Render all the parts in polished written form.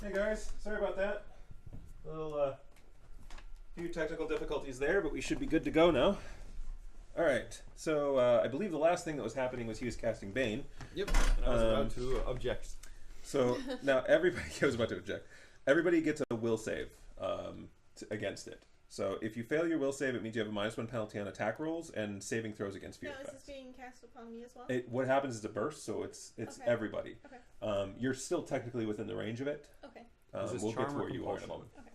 Hey guys, sorry about that. A little few technical difficulties there, but we should be good to go now. All right. So I believe the last thing that was happening was he was casting Bane. Yep. And I was about to object. So now everybody I was about to object. Everybody gets a will save against it. So if you fail your will save, it means you have a -1 penalty on attack rolls and saving throws against fear effects. Is this being cast upon me as well? What happens is a burst, so it's Okay. everybody. Okay. You're still technically within the range of it. Okay. We'll get to where you are in a moment. Okay.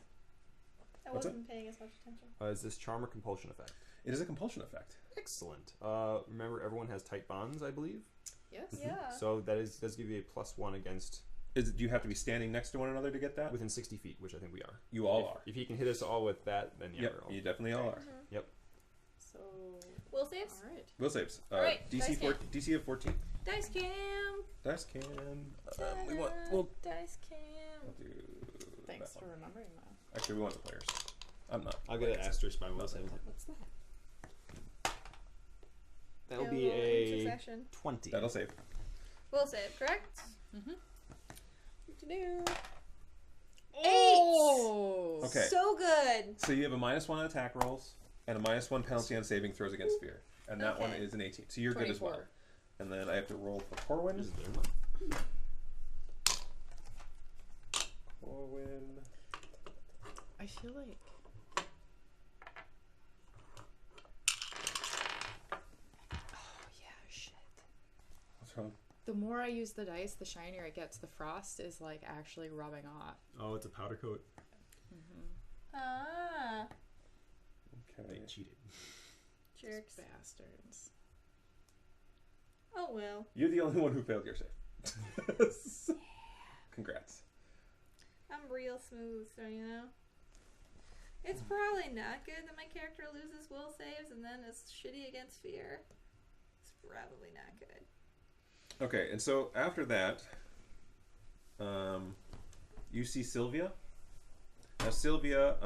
I What's wasn't paying as much attention. Is this charm or compulsion effect? It is a compulsion effect. Excellent. Remember, everyone has tight bonds, I believe. Yes. Yeah. So that does give you a +1 against. Do you have to be standing next to one another to get that? Within 60 feet, which I think we are. You all are. If he can hit us all with that, then yeah, Yep, you definitely all are. Yep. So. Will saves? Alright. Will saves. Alright, DC dice cam. DC of 14. Dice cam. Dice cam. Dice cam. We'll do Thanks that for one. remembering that. Actually, we want the players. I'm not. I'll get an asterisk by will Nothing. save. What's that? That'll Do be little a intercession. 20. That'll save. Will save, correct? Mm-hmm. What to do? Oh! Okay. So good. So you have a -1 attack rolls and a -1 penalty on saving throws against fear, and that one Okay. is an 18. So you're good as well. 24. And then I have to roll for Corwin. Is there one? Corwin. I feel like. Oh, yeah, shit. What's wrong? The more I use the dice, the shinier it gets. The frost is like actually rubbing off. Oh, it's a powder coat. Ah. Okay. They cheated. Jerks. Bastards. Oh well. You're the only one who failed your save. Congrats. I'm real smooth, so you know. It's probably not good that my character loses will saves and then is shitty against fear. It's probably not good. Okay, and so after that, you see Sylvia. Now Sylvia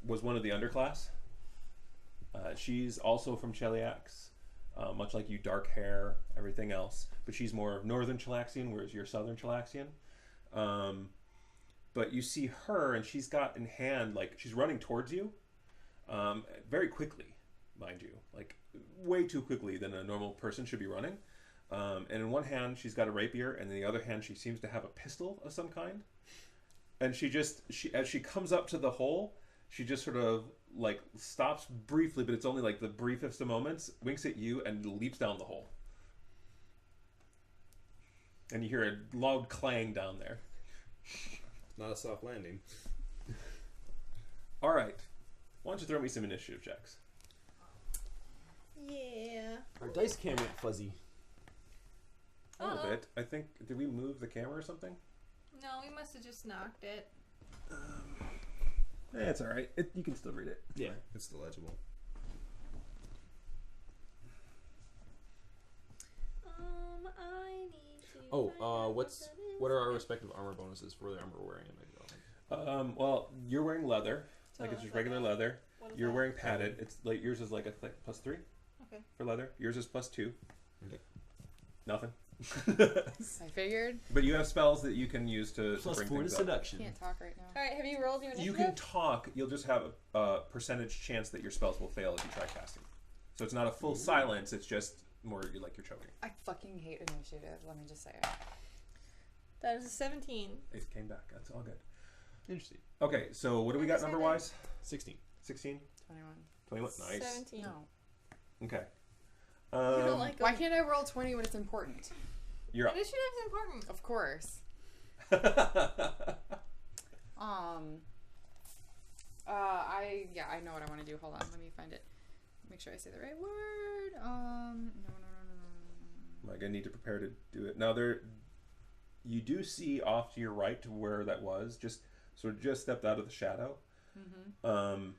was one of the underclass. She's also from Cheliax, much like you, dark hair, everything else. But she's more northern Chelaxian, whereas you're southern Chelaxian. But you see her, and she's got in hand, like, she's running towards you, very quickly, mind you, like way too quickly than a normal person should be running. And in one hand, she's got a rapier, and in the other hand, she seems to have a pistol of some kind. And as she comes up to the hole, she just sort of like stops briefly, but it's only like the briefest of moments, winks at you, and leaps down the hole. And you hear a loud clang down there. Not a soft landing. All right. Why don't you throw me some initiative checks? Yeah. Our dice cam went fuzzy. A little bit. I think, did we move the camera or something? No, we must have just knocked it. It's all right. You can still read it. Yeah, it's still legible. I need to. What are our respective armor bonuses for the armor we're wearing? Well, you're wearing leather, So like it's it's just like regular a- leather. What is You're that? wearing padded. It's like yours is like a +3 Okay. for leather. Yours is +2. Okay. Nothing. I figured. But you have spells that you can use to bring +4 to things up. seduction. Can't talk right now. Alright, have you rolled your initiative? You can talk. You'll just have a percentage chance that your spells will fail if you try casting. So it's not a full silence. It's just more like you're choking. I fucking hate initiative. Let me just say it. That is a 17. It came back. That's all good. Interesting. Okay, so what do we got number wise? 16. 16? 21. 21? Nice. 17. No. Okay. You don't like Why can't I roll 20 when it's important? You're up. Initiative is important. Of course. I know what I want to do. Hold on, let me find it. Make sure I say the right word. No. Am I gonna need to prepare to do it? Now you do see off to your right to where that was, just stepped out of the shadow. Mm-hmm.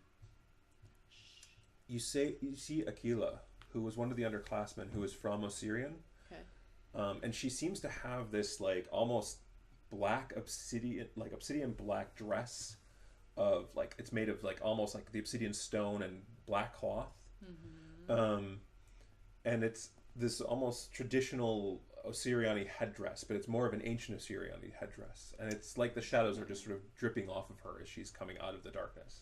You see Aquila, who was one of the underclassmen who is from Osirian. Okay. And she seems to have this like almost black obsidian black dress of like it's made of like almost like the obsidian stone and black cloth. Mm-hmm. And it's this almost traditional Osiriani headdress, but it's more of an ancient Osiriani headdress, and it's like the shadows are just sort of dripping off of her as she's coming out of the darkness.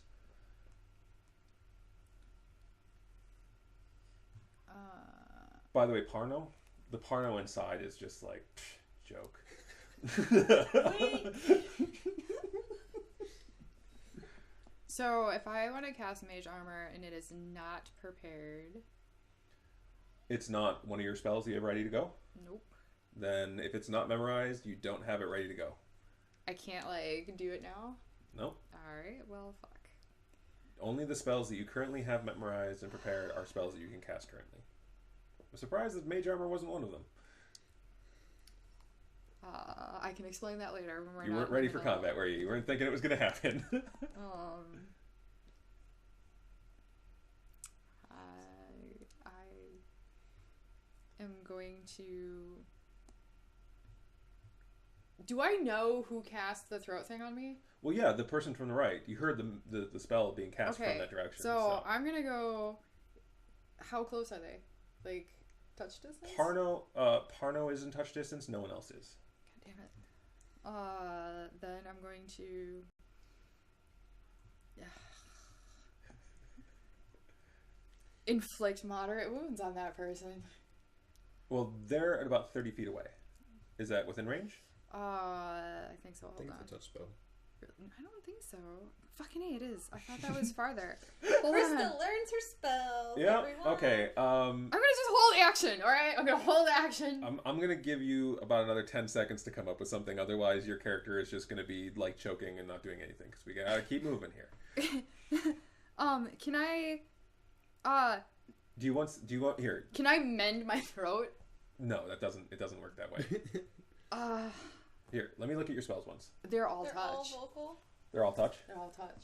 By the way, the Parno inside is just like, joke. So if I want to cast Mage Armor and it is not prepared... It's not one of your spells you have ready to go? Nope. Then if it's not memorized, you don't have it ready to go. I can't, like, do it now? Nope. Alright, well, fuck. Only the spells that you currently have memorized and prepared are spells that you can cast currently. I'm surprised that Mage Armor wasn't one of them. I can explain that later. When we're You weren't ready for combat, were you? You weren't thinking it was going to happen. I am going to... Do I know who cast the throat thing on me? Well, yeah, the person from the right. You heard the spell being cast from that direction. So I'm going to go... How close are they? Like, touch distance? Parno is in touch distance. No one else is. God damn it. Then I'm going to... inflict moderate wounds on that person. Well, they're at about 30 feet away. Is that within range? I think so. I think it's a touch spell. I don't think so. Fucking A, it is. I thought that was farther. Krista learns her spell. Yeah. Everyone. Okay. I'm gonna just hold action. All right. I'm gonna hold action. I'm gonna give you about another 10 seconds to come up with something. Otherwise, your character is just gonna be like choking and not doing anything because we gotta keep moving here. Can I? Do you want here? Can I mend my throat? No, it doesn't work that way. Here, let me look at your spells once. They're all They're touch. all vocal. They're all touch. They're all touch.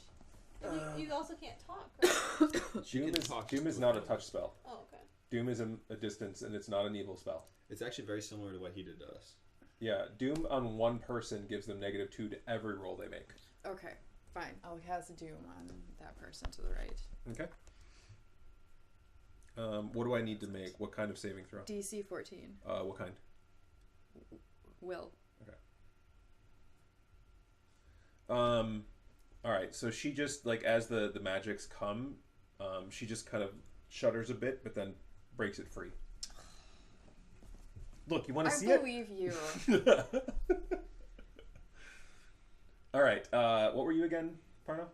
And you also can't talk, right? Doom is not a touch spell. Oh, okay. Doom is a distance, and it's not an evil spell. It's actually very similar to what he did to us. Yeah, Doom on one person gives them -2 to every roll they make. Okay, fine. I'll cast Doom on that person to the right. Okay. What do I need to make? What kind of saving throw? DC 14. What kind? Will. Okay. All right. So she just like as the magics come, she just kind of shudders a bit, but then breaks it free. Look, you want to see it? I believe you. All right. What were you again, Parno?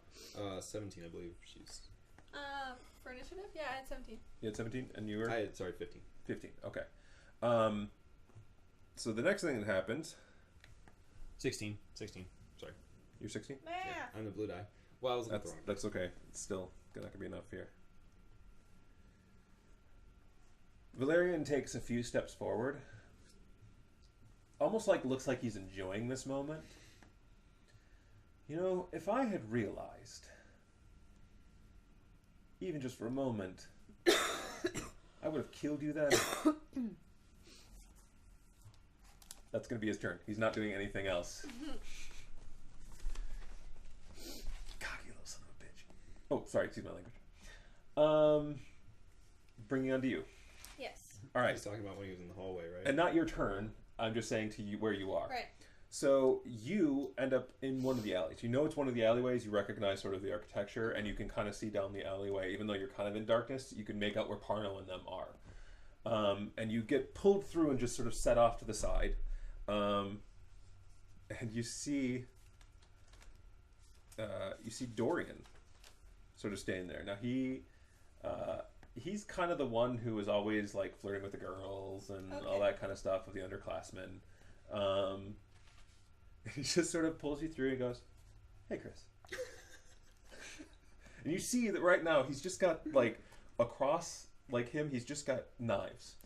17, I believe. She's. For initiative, yeah, I had 17. You had 17, and you were. 15. 15. Okay. So the next thing that happens. 16. Sorry. You're 16? Math. Yeah, I'm the blue die. Well, I was looking for That's okay. It's still not going to be enough here. Valerian takes a few steps forward. Almost like looks like he's enjoying this moment. You know, if I had realized, even just for a moment, I would have killed you then. That's going to be his turn. He's not doing anything else. Cocky little son of a bitch. Oh, sorry. Excuse my language. Bringing on to you. Yes. All right. He's talking about when he was in the hallway, right? And not your turn. I'm just saying to you where you are. Right. So you end up in one of the alleys. You know it's one of the alleyways. You recognize sort of the architecture, and you can kind of see down the alleyway. Even though you're kind of in darkness, you can make out where Parno and them are. And you get pulled through and just sort of set off to the side. And you see Dorian sort of staying there. Now he's kind of the one who is always like flirting with the girls and all that kind of stuff with the underclassmen. He just sort of pulls you through and goes, "Hey, Chris." And you see that right now he's just got like across like him, he's just got knives,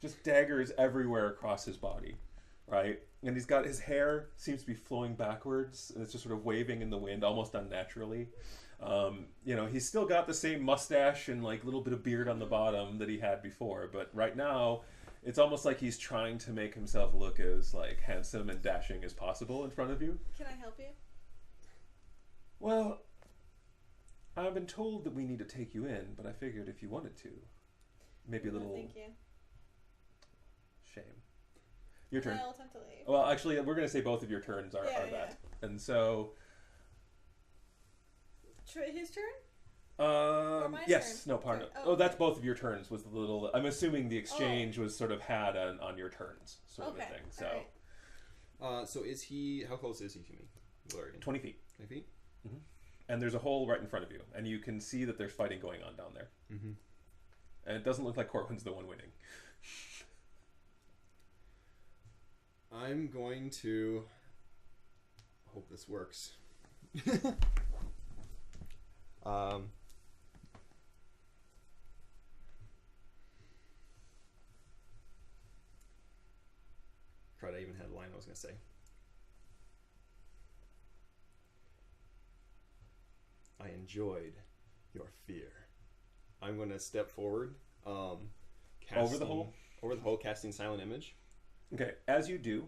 just daggers everywhere across his body, right? And he's got his hair seems to be flowing backwards, and it's just sort of waving in the wind, almost unnaturally. You know, he's still got the same mustache and like little bit of beard on the bottom that he had before, but right now it's almost like he's trying to make himself look as like handsome and dashing as possible in front of you. Can I help you? Well, I've been told that we need to take you in, but I figured if you wanted to, maybe a little Thank you. shame. Your turn. I'll attempt to leave. Well, actually, we're going to say both of your turns are that. And so... His turn? Yes. Turn? No, pardon. Oh, Oh, that's both of your turns was the little... I'm assuming the exchange was sort of had on your turns, sort of a thing. So... Alright. So is he... How close is he to me? Valerian? 20 feet. 20 feet? Mm-hmm. And there's a hole right in front of you. And you can see that there's fighting going on down there. Mm-hmm. And it doesn't look like Corwin's the one winning. I'm going to... hope this works. Tried I even had a line I was going to say. I enjoyed your fear. I'm going to step forward. Over the hole? Over the hole, casting Silent Image. Okay, as you do,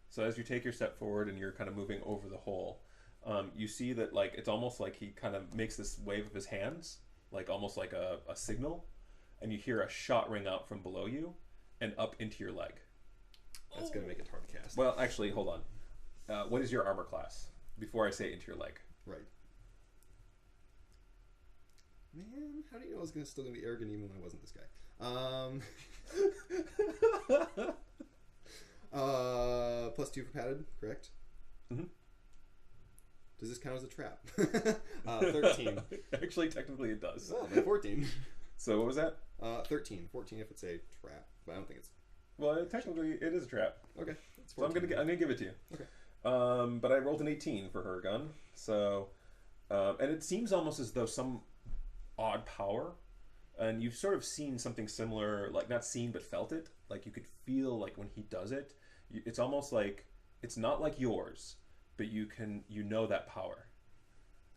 so as you take your step forward and you're kind of moving over the hole, you see that like it's almost like he kind of makes this wave of his hands, like almost like a signal, and you hear a shot ring out from below you and up into your leg. That's going to make it hard to cast. Well, actually, hold on. What is your armor class? Before I say into your leg. Right. Man, how do you know I was going to still going to be arrogant even when I wasn't this guy? +2 for padded, correct? Mm-hmm. Does this count as a trap? 13. Actually, technically it does. Oh, 14. So what was that? 13. 14 if it's a trap, but I don't think it's... Well, technically it is a trap. Okay. So I'm gonna give it to you. Okay. But I rolled an 18 for her gun. So, and it seems almost as though some odd power, and you've sort of seen something similar, like not seen but felt it. Like you could feel like when he does it, it's almost like it's not like yours, but you know that power.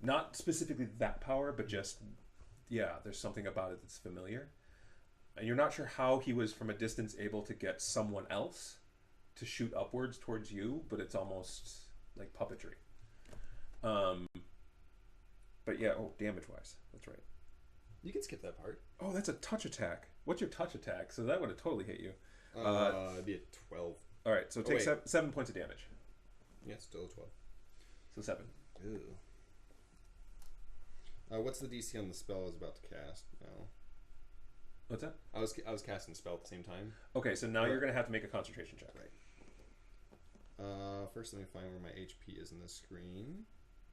Not specifically that power, but just there's something about it that's familiar. And you're not sure how he was from a distance able to get someone else to shoot upwards towards you, but it's almost like puppetry. But yeah, damage wise, that's right. You can skip that part. Oh, that's a touch attack. What's your touch attack? So that would have totally hit you. It'd be a 12. All right, so take 7 points of damage. Yeah, still a 12. So 7. Ew. What's the DC on the spell I was about to cast? No. What's that? I was casting the spell at the same time. Okay, so now you're going to have to make a concentration check. Right. First, let me find where my HP is in the screen.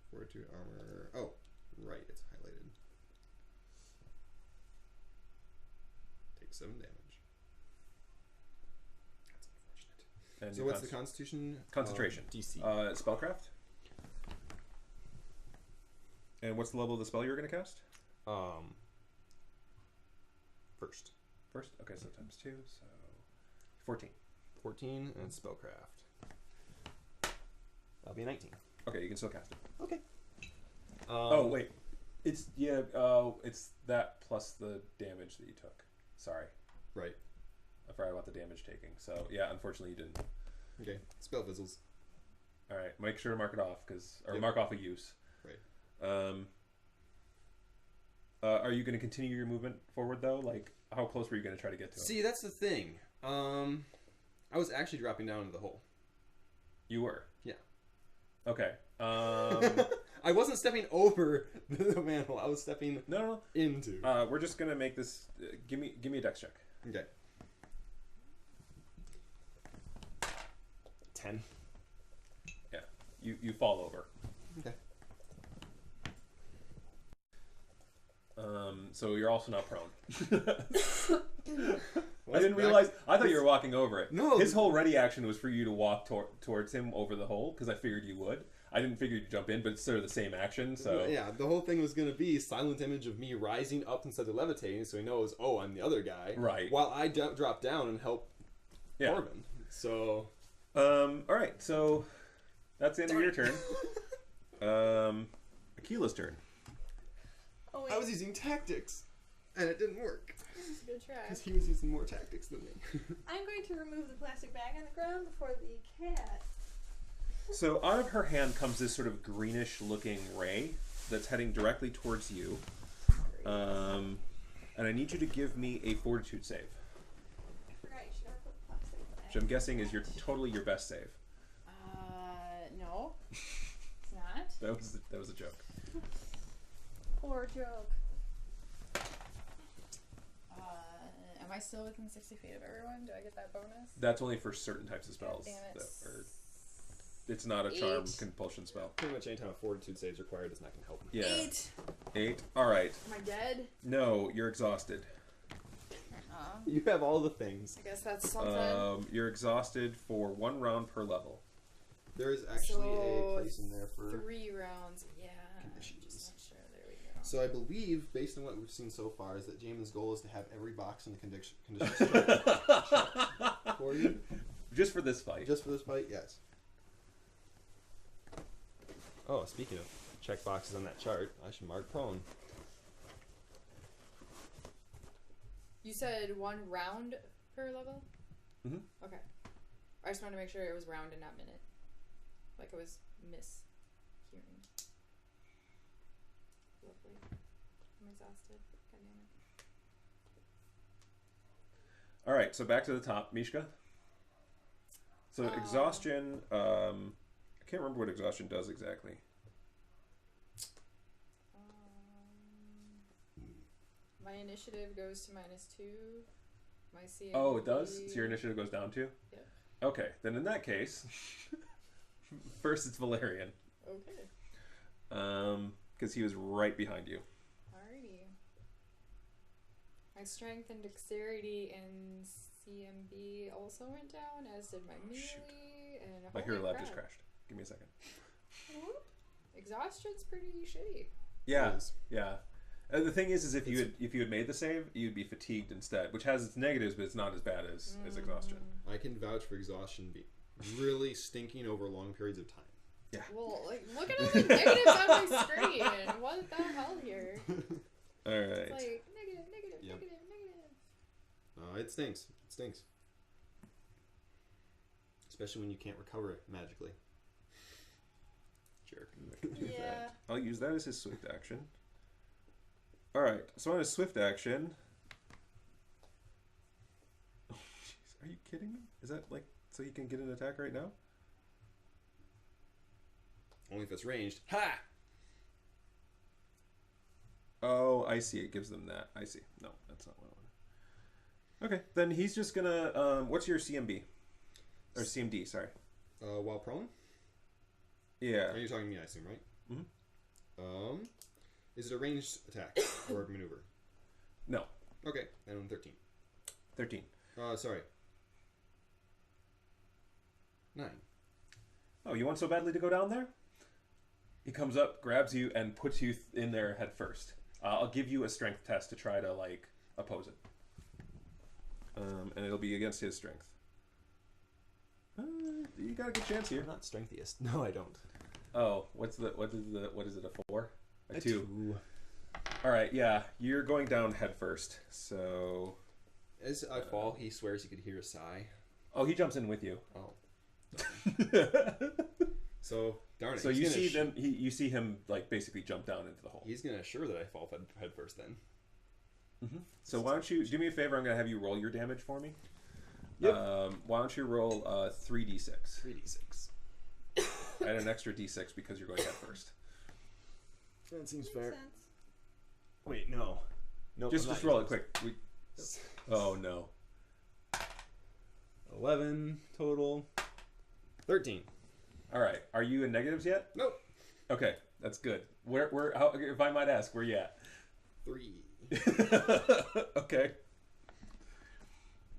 Fortitude, armor. Oh, right, it's highlighted. Take 7 damage. That's unfortunate. And so what's the Constitution? Concentration. DC. Spellcraft. And what's the level of the spell you're going to cast? First. First? Okay, so times 2, so 14. 14 and spellcraft. That'll be a 19. Okay, you can still cast it. Okay. Oh, wait. It's that plus the damage that you took. Sorry. Right. I forgot about the damage taking. So, yeah, unfortunately you didn't. Okay. Spell fizzles. All right. Make sure to mark it off, Yep. mark off a use. Right. Are you going to continue your movement forward, though? Like, how close were you going to try to get to him? See, that's the thing. I was actually dropping down into the hole. You were? Yeah. Okay. I wasn't stepping over the manhole. I was stepping No. into. We're just going to make this... give me a dex check. Okay. 10. Yeah. You fall over. Okay. So you're also not prone. Well, I didn't realize. I thought you were walking over it. No. His whole ready action was for you to walk towards him over the hole because I figured you would. I didn't figure you'd jump in, but it's sort of the same action. So yeah, the whole thing was going to be silent image of me rising up instead of levitating, so he knows, oh, I'm the other guy. Right. While I drop down and help Corbin. So. All right. So that's the end of your turn. Akila's turn. Oh, wait. I was using tactics, and it didn't work. Good try. Because he was using more tactics than me. I'm going to remove the plastic bag on the ground before the cat. So out of her hand comes this sort of greenish-looking ray that's heading directly towards you. And I need you to give me a fortitude save. I forgot you should have put the plastic which I'm guessing is totally your best save. No. It's not. That was a joke. Poor joke. Am I still within 60 feet of everyone? Do I get that bonus? That's only for certain types of spells. God damn it. It's not a charm 8. compulsion spell. Pretty much any time a fortitude save is required is not going to help. Yeah. 8. 8. All right. Am I dead? No, you're exhausted. You have all the things. I guess that's something. You're exhausted for 1 round per level. There is actually So, a place in there for 3 rounds. Yeah. conditions. Just not sure. There we go. So I believe, based on what we've seen so far, is that Jamin's goal is to have every box in the conditions chart for you. Just for this fight. Just for this fight, yes. Oh, speaking of check boxes on that chart, I should mark prone. You said 1 round per level? Mhm. Okay. I just wanted to make sure it was round and not minute. Like I was mishearing. Lovely. I'm exhausted. God damn it. All right, so back to the top, Mishka. So exhaustion. I can't remember what exhaustion does exactly. My initiative goes to -2. My CMB. Oh, it does. So your initiative goes down too. Yep. Okay, then in that case, first it's Valerian. Okay. Because he was right behind you. Alrighty. My strength and dexterity and CMB also went down, as did my melee. Shoot. And My holy hero lab crap. just crashed. Give me a second. Exhaustion's pretty shitty. Yeah, It is. yeah. The thing is if you had made the save, you'd be fatigued instead, which has its negatives, but it's not as bad as exhaustion. I can vouch for exhaustion being really stinking over long periods of time. Yeah. Well, like, look at all the negatives on my screen. What the hell here? All right. It's like negative, negative, Yep. negative, negative. It stinks. It stinks. Especially when you can't recover it magically. Jerk. Yeah. I'll use that as his swift action. All right. So on his swift action. Oh, jeez. Are you kidding me? Is that like so he can get an attack right now? Only if it's ranged. Ha! Oh, I see. It gives them that. I see. No, that's not what I wanted. Okay, then he's just gonna. What's your CMB? Or CMD? Sorry. While prone? Yeah. Are you talking to me, I assume, right? Mm-hmm. Is it a ranged attack or a maneuver? No. Okay, then 13. 13. Sorry. 9. Oh, you want so badly to go down there? He comes up, grabs you, and puts you in there head first. I'll give you a strength test to try to like oppose it. And it'll be against his strength. You got a good chance here. You're not strengthiest. No, I don't. Oh, what is it? A 4? A 2. All right, yeah, you're going down head first. So As I fall, he swears he could hear a sigh. oh, he jumps in with you. Oh. So darn it. So he's you gonna see them. You see him like basically jump down into the hole. He's gonna assure that I fall head first then. Mm-hmm. So why don't you do me a favor? I'm gonna have you roll your damage for me. Yep. Why don't you roll 3d6? 3d6. Add an extra d6 because you're going head first. That seems Makes fair. sense. Wait, no. Nope, Just I'm not roll it using quick. Oh no. 11 total. 13. All right. Are you in negatives yet? Nope. Okay, that's good. How, if I might ask, where you at? 3. Okay.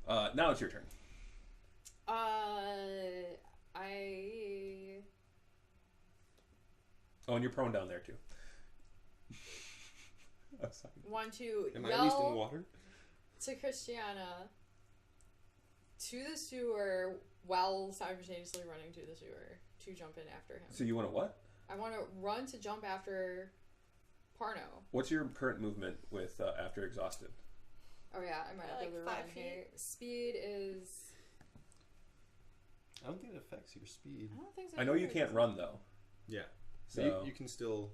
Now it's your turn. Oh, and you're prone down there too. I'm sorry. Want to Am I at least in yell water? to Christiana to the sewer while simultaneously running to the sewer to jump in after him. So you want to what? I want to run to jump after Parno. What's your current movement with after exhausted? Oh yeah, I might have Like to 5 run feet? here. Speed is. I don't think it affects your speed. I don't think so. I know you either. can't run though. Yeah. So You can still...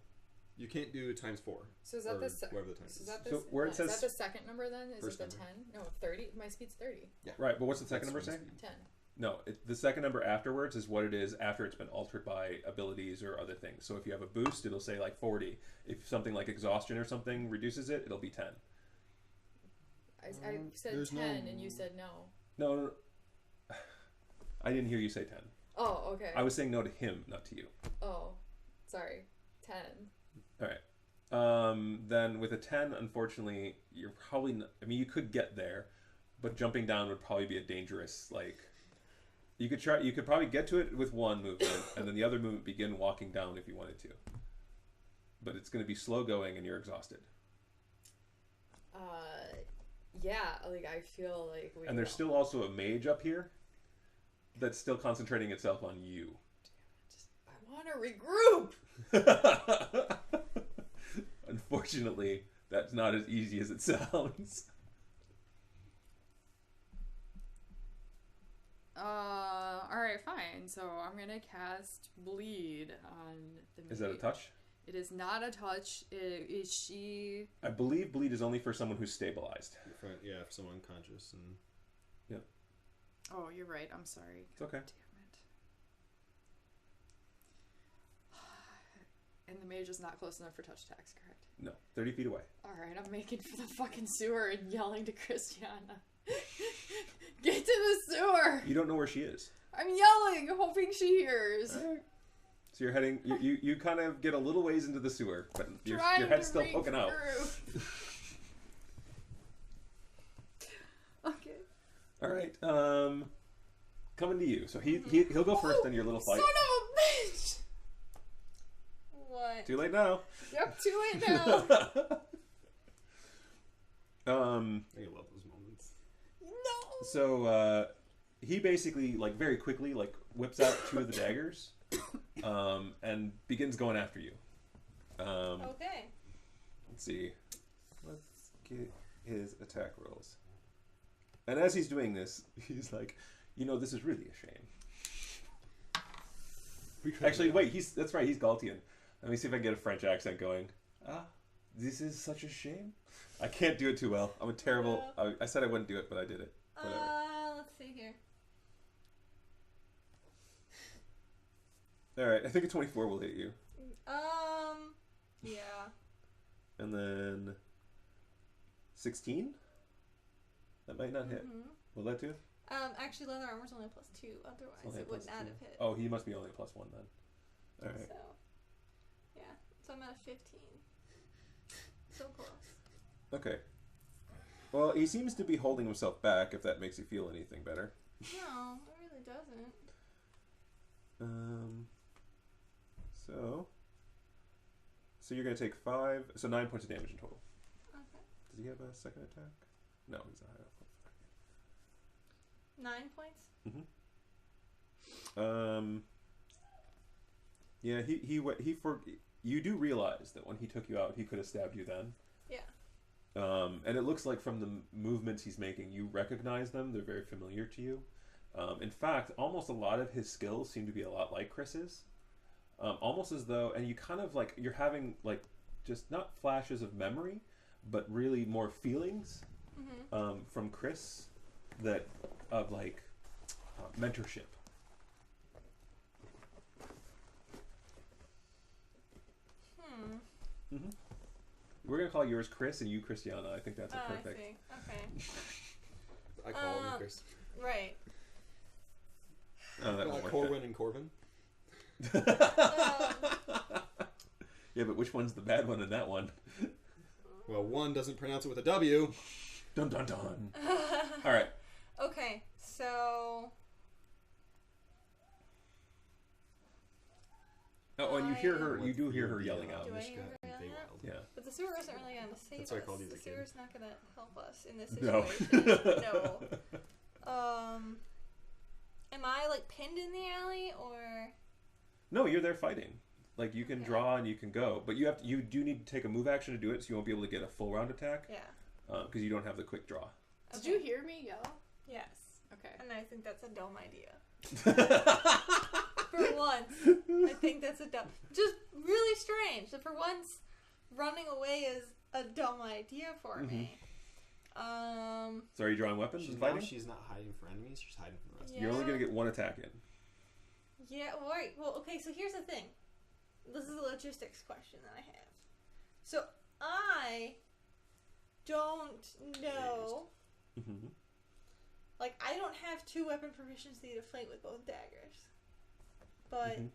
You can't do times 4. So is that or the whatever the time so is. is that the So where it is says- that the second number then? Is First it the number. 10? No, 30. My speed's 30. right, but what's the second That's number say? my speed. 10. No, the second number afterwards is what it is after it's been altered by abilities or other things. So if you have a boost, it'll say like 40. If something like exhaustion or something reduces it, it'll be 10. I said There's 10 no- and you said no. No, I didn't hear you say 10. Oh, okay. I was saying no to him, not to you. Oh, sorry. 10. All right. Then with a 10, unfortunately, you're probably not, I mean, you could get there, but jumping down would probably be a dangerous, like, you could probably get to it with one movement, and then the other movement begin walking down if you wanted to. But it's going to be slow going and you're exhausted. Yeah, like, I feel like we And there's still also a mage up here that's still concentrating itself on you. I want to regroup! Unfortunately, that's not as easy as it sounds. Alright, fine. So I'm gonna cast Bleed on the mage. Is that a touch? It is not a touch. Is she... I believe bleed is only for someone who's stabilized. Yeah, for someone unconscious and. Oh, you're right. I'm sorry. It's okay. Damn it. And the mage is not close enough for touch attacks, correct? No, 30 feet away. Alright, I'm making for the fucking sewer and yelling to Christiana. Get to the sewer! You don't know where she is. I'm yelling, hoping she hears. All right. So you're heading. You kind of get a little ways into the sewer, but your Trying head's to still read poking out. through. Okay. All right. Coming to you. So he'll go first in your little fight. Son of a bitch! What? Too late now. Yep, too late now. I love those moments. No! So he basically like very quickly like whips out 2 of the daggers, and begins going after you. Okay. Let's see. Let's get his attack rolls. And as he's doing this, he's like, this is really a shame. Actually, wait, that's right, he's Galtian. Let me see if I can get a French accent going. This is such a shame. I can't do it too well. I'm a terrible... I said I wouldn't do it, but I did it. Whatever. Let's see here. Alright, I think a 24 will hit you. Yeah. And then... 16? That might not hit. Mm-hmm. Will that do? Actually, leather armor's only +2. Otherwise, it would not have hit. Oh, he must be only a +1 then. Alright. So, yeah. So I'm at a 15. So close. Okay. Well, he seems to be holding himself back, if that makes you feel anything better. No, it really doesn't. So you're going to take 5, so 9 points of damage in total. Okay. Does he have a second attack? No, he's a high up. 9 points? Yeah, you do realize that when he took you out, he could have stabbed you then. Yeah. And it looks like from the movements he's making, you recognize them. They're very familiar to you. In fact, almost a lot of his skills seem to be a lot like Chris's. Almost as though, and you kind of like, you're having like, just not flashes of memory, but really more feelings from Chris that, of like, mentorship. We're going to call yours Chris and you Christiana. I think that's a perfect. I see. Okay. I call him Chris. Right. That won't work. Corwin and Corvin. Yeah, but which one's the bad one in that one? Well, one doesn't pronounce it with a W. Dun dun dun. All right. Okay, so... Oh, and you hear her. You do hear her yelling out. Do I hear her yelling out? Yeah. But the sewer isn't really going to save That's us. why I called you The the kid. sewer's not going to help us in this No. situation. No. Am I like pinned in the alley or? No, you're there fighting. Like you can draw and you can go, but you do need to take a move action to do it, so you won't be able to get a full round attack. Yeah. Because you don't have the quick draw. Did you hear me yell? Yes. Okay. And I think that's a dumb idea. For once, I think that's a dumb. Just really strange that for once, running away is a dumb idea for me. So are you drawing weapons and fighting? She's not hiding for enemies. She's hiding from the rest. Yeah. You're only gonna get one attack in. Yeah, well, right. Well, okay, so here's the thing. This is a logistics question that I have. So, I don't know... Mm-hmm. Like, I don't have 2 weapon proficiency to fight with both daggers. But... Mm-hmm.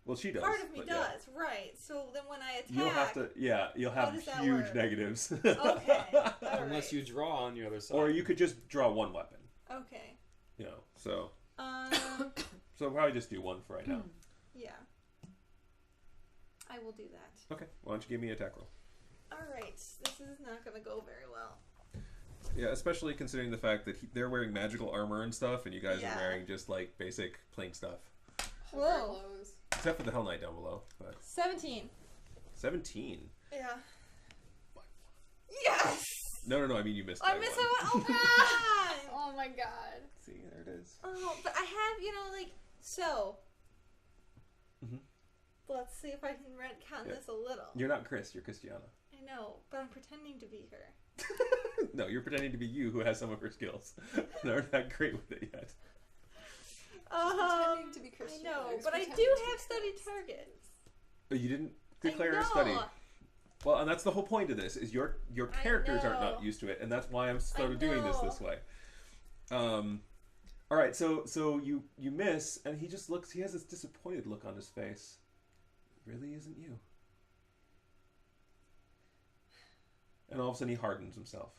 Well, she does. Part of me but does, right. So then when I attack... You'll have to, you'll How have does that huge work? negatives. Okay. Unless you draw on the other side. Or you could just draw one weapon. Okay. You know, so... So probably just do one for right now. yeah. I will do that. Okay, why don't you give me an attack roll? Alright, this is not going to go very well. Yeah, especially considering the fact that they're wearing magical armor and stuff, and you guys Yeah. are wearing just, like, basic plain stuff. Whoa. Clothes. Except for the Hell Knight down below. But 17. 17? Yeah. Yes! No, I mean you missed I by missed one. that one. Oh, God! Oh my god. See, there it is. Oh, but I have, like, so. Mhm. Let's see if I can retcon this a little. You're not Chris, you're Christiana. I know, but I'm pretending to be her. No, you're pretending to be you who has some of her skills. And aren't that great with it yet. Pretending to be I Christian. know, Alex, but I pretending do to be have study Christ. targets. Oh, you didn't I declare a know. study. Well, and that's the whole point of this, is your I characters are know. not used to it, and that's why I'm sort I of doing know. this way. All right, so you miss, and he just looks. He has this disappointed look on his face. Really isn't you. And all of a sudden he hardens himself.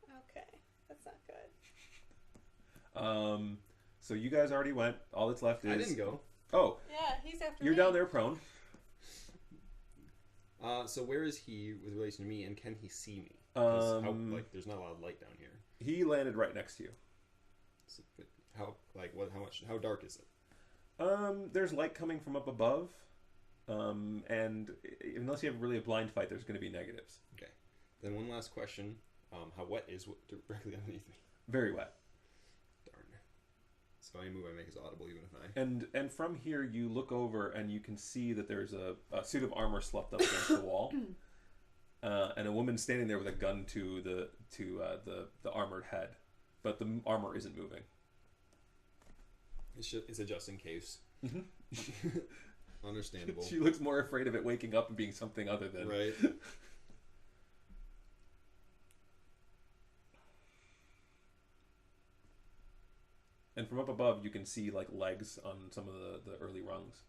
Okay, that's not good. So you guys already went. All that's left is. I didn't go. Oh, Yeah, he's after you're me. down there prone. So where is he with relation to me, and can he see me? 'Cause there's not a lot of light down here. He landed right next to you. So, how dark is it? There's light coming from up above, and unless you have really a blind fight, there's going to be negatives. Okay. Then one last question: how wet is directly underneath me? Very wet. Darn. So any move I make is audible, even if I. And from here, you look over and you can see that there's a suit of armor sloughed up against the wall, and a woman standing there with a gun to the armored head, but the armor isn't moving. It's a just in case. Mm-hmm. Understandable. She looks more afraid of it waking up and being something other than Right. And from up above, you can see like legs on some of the early rungs.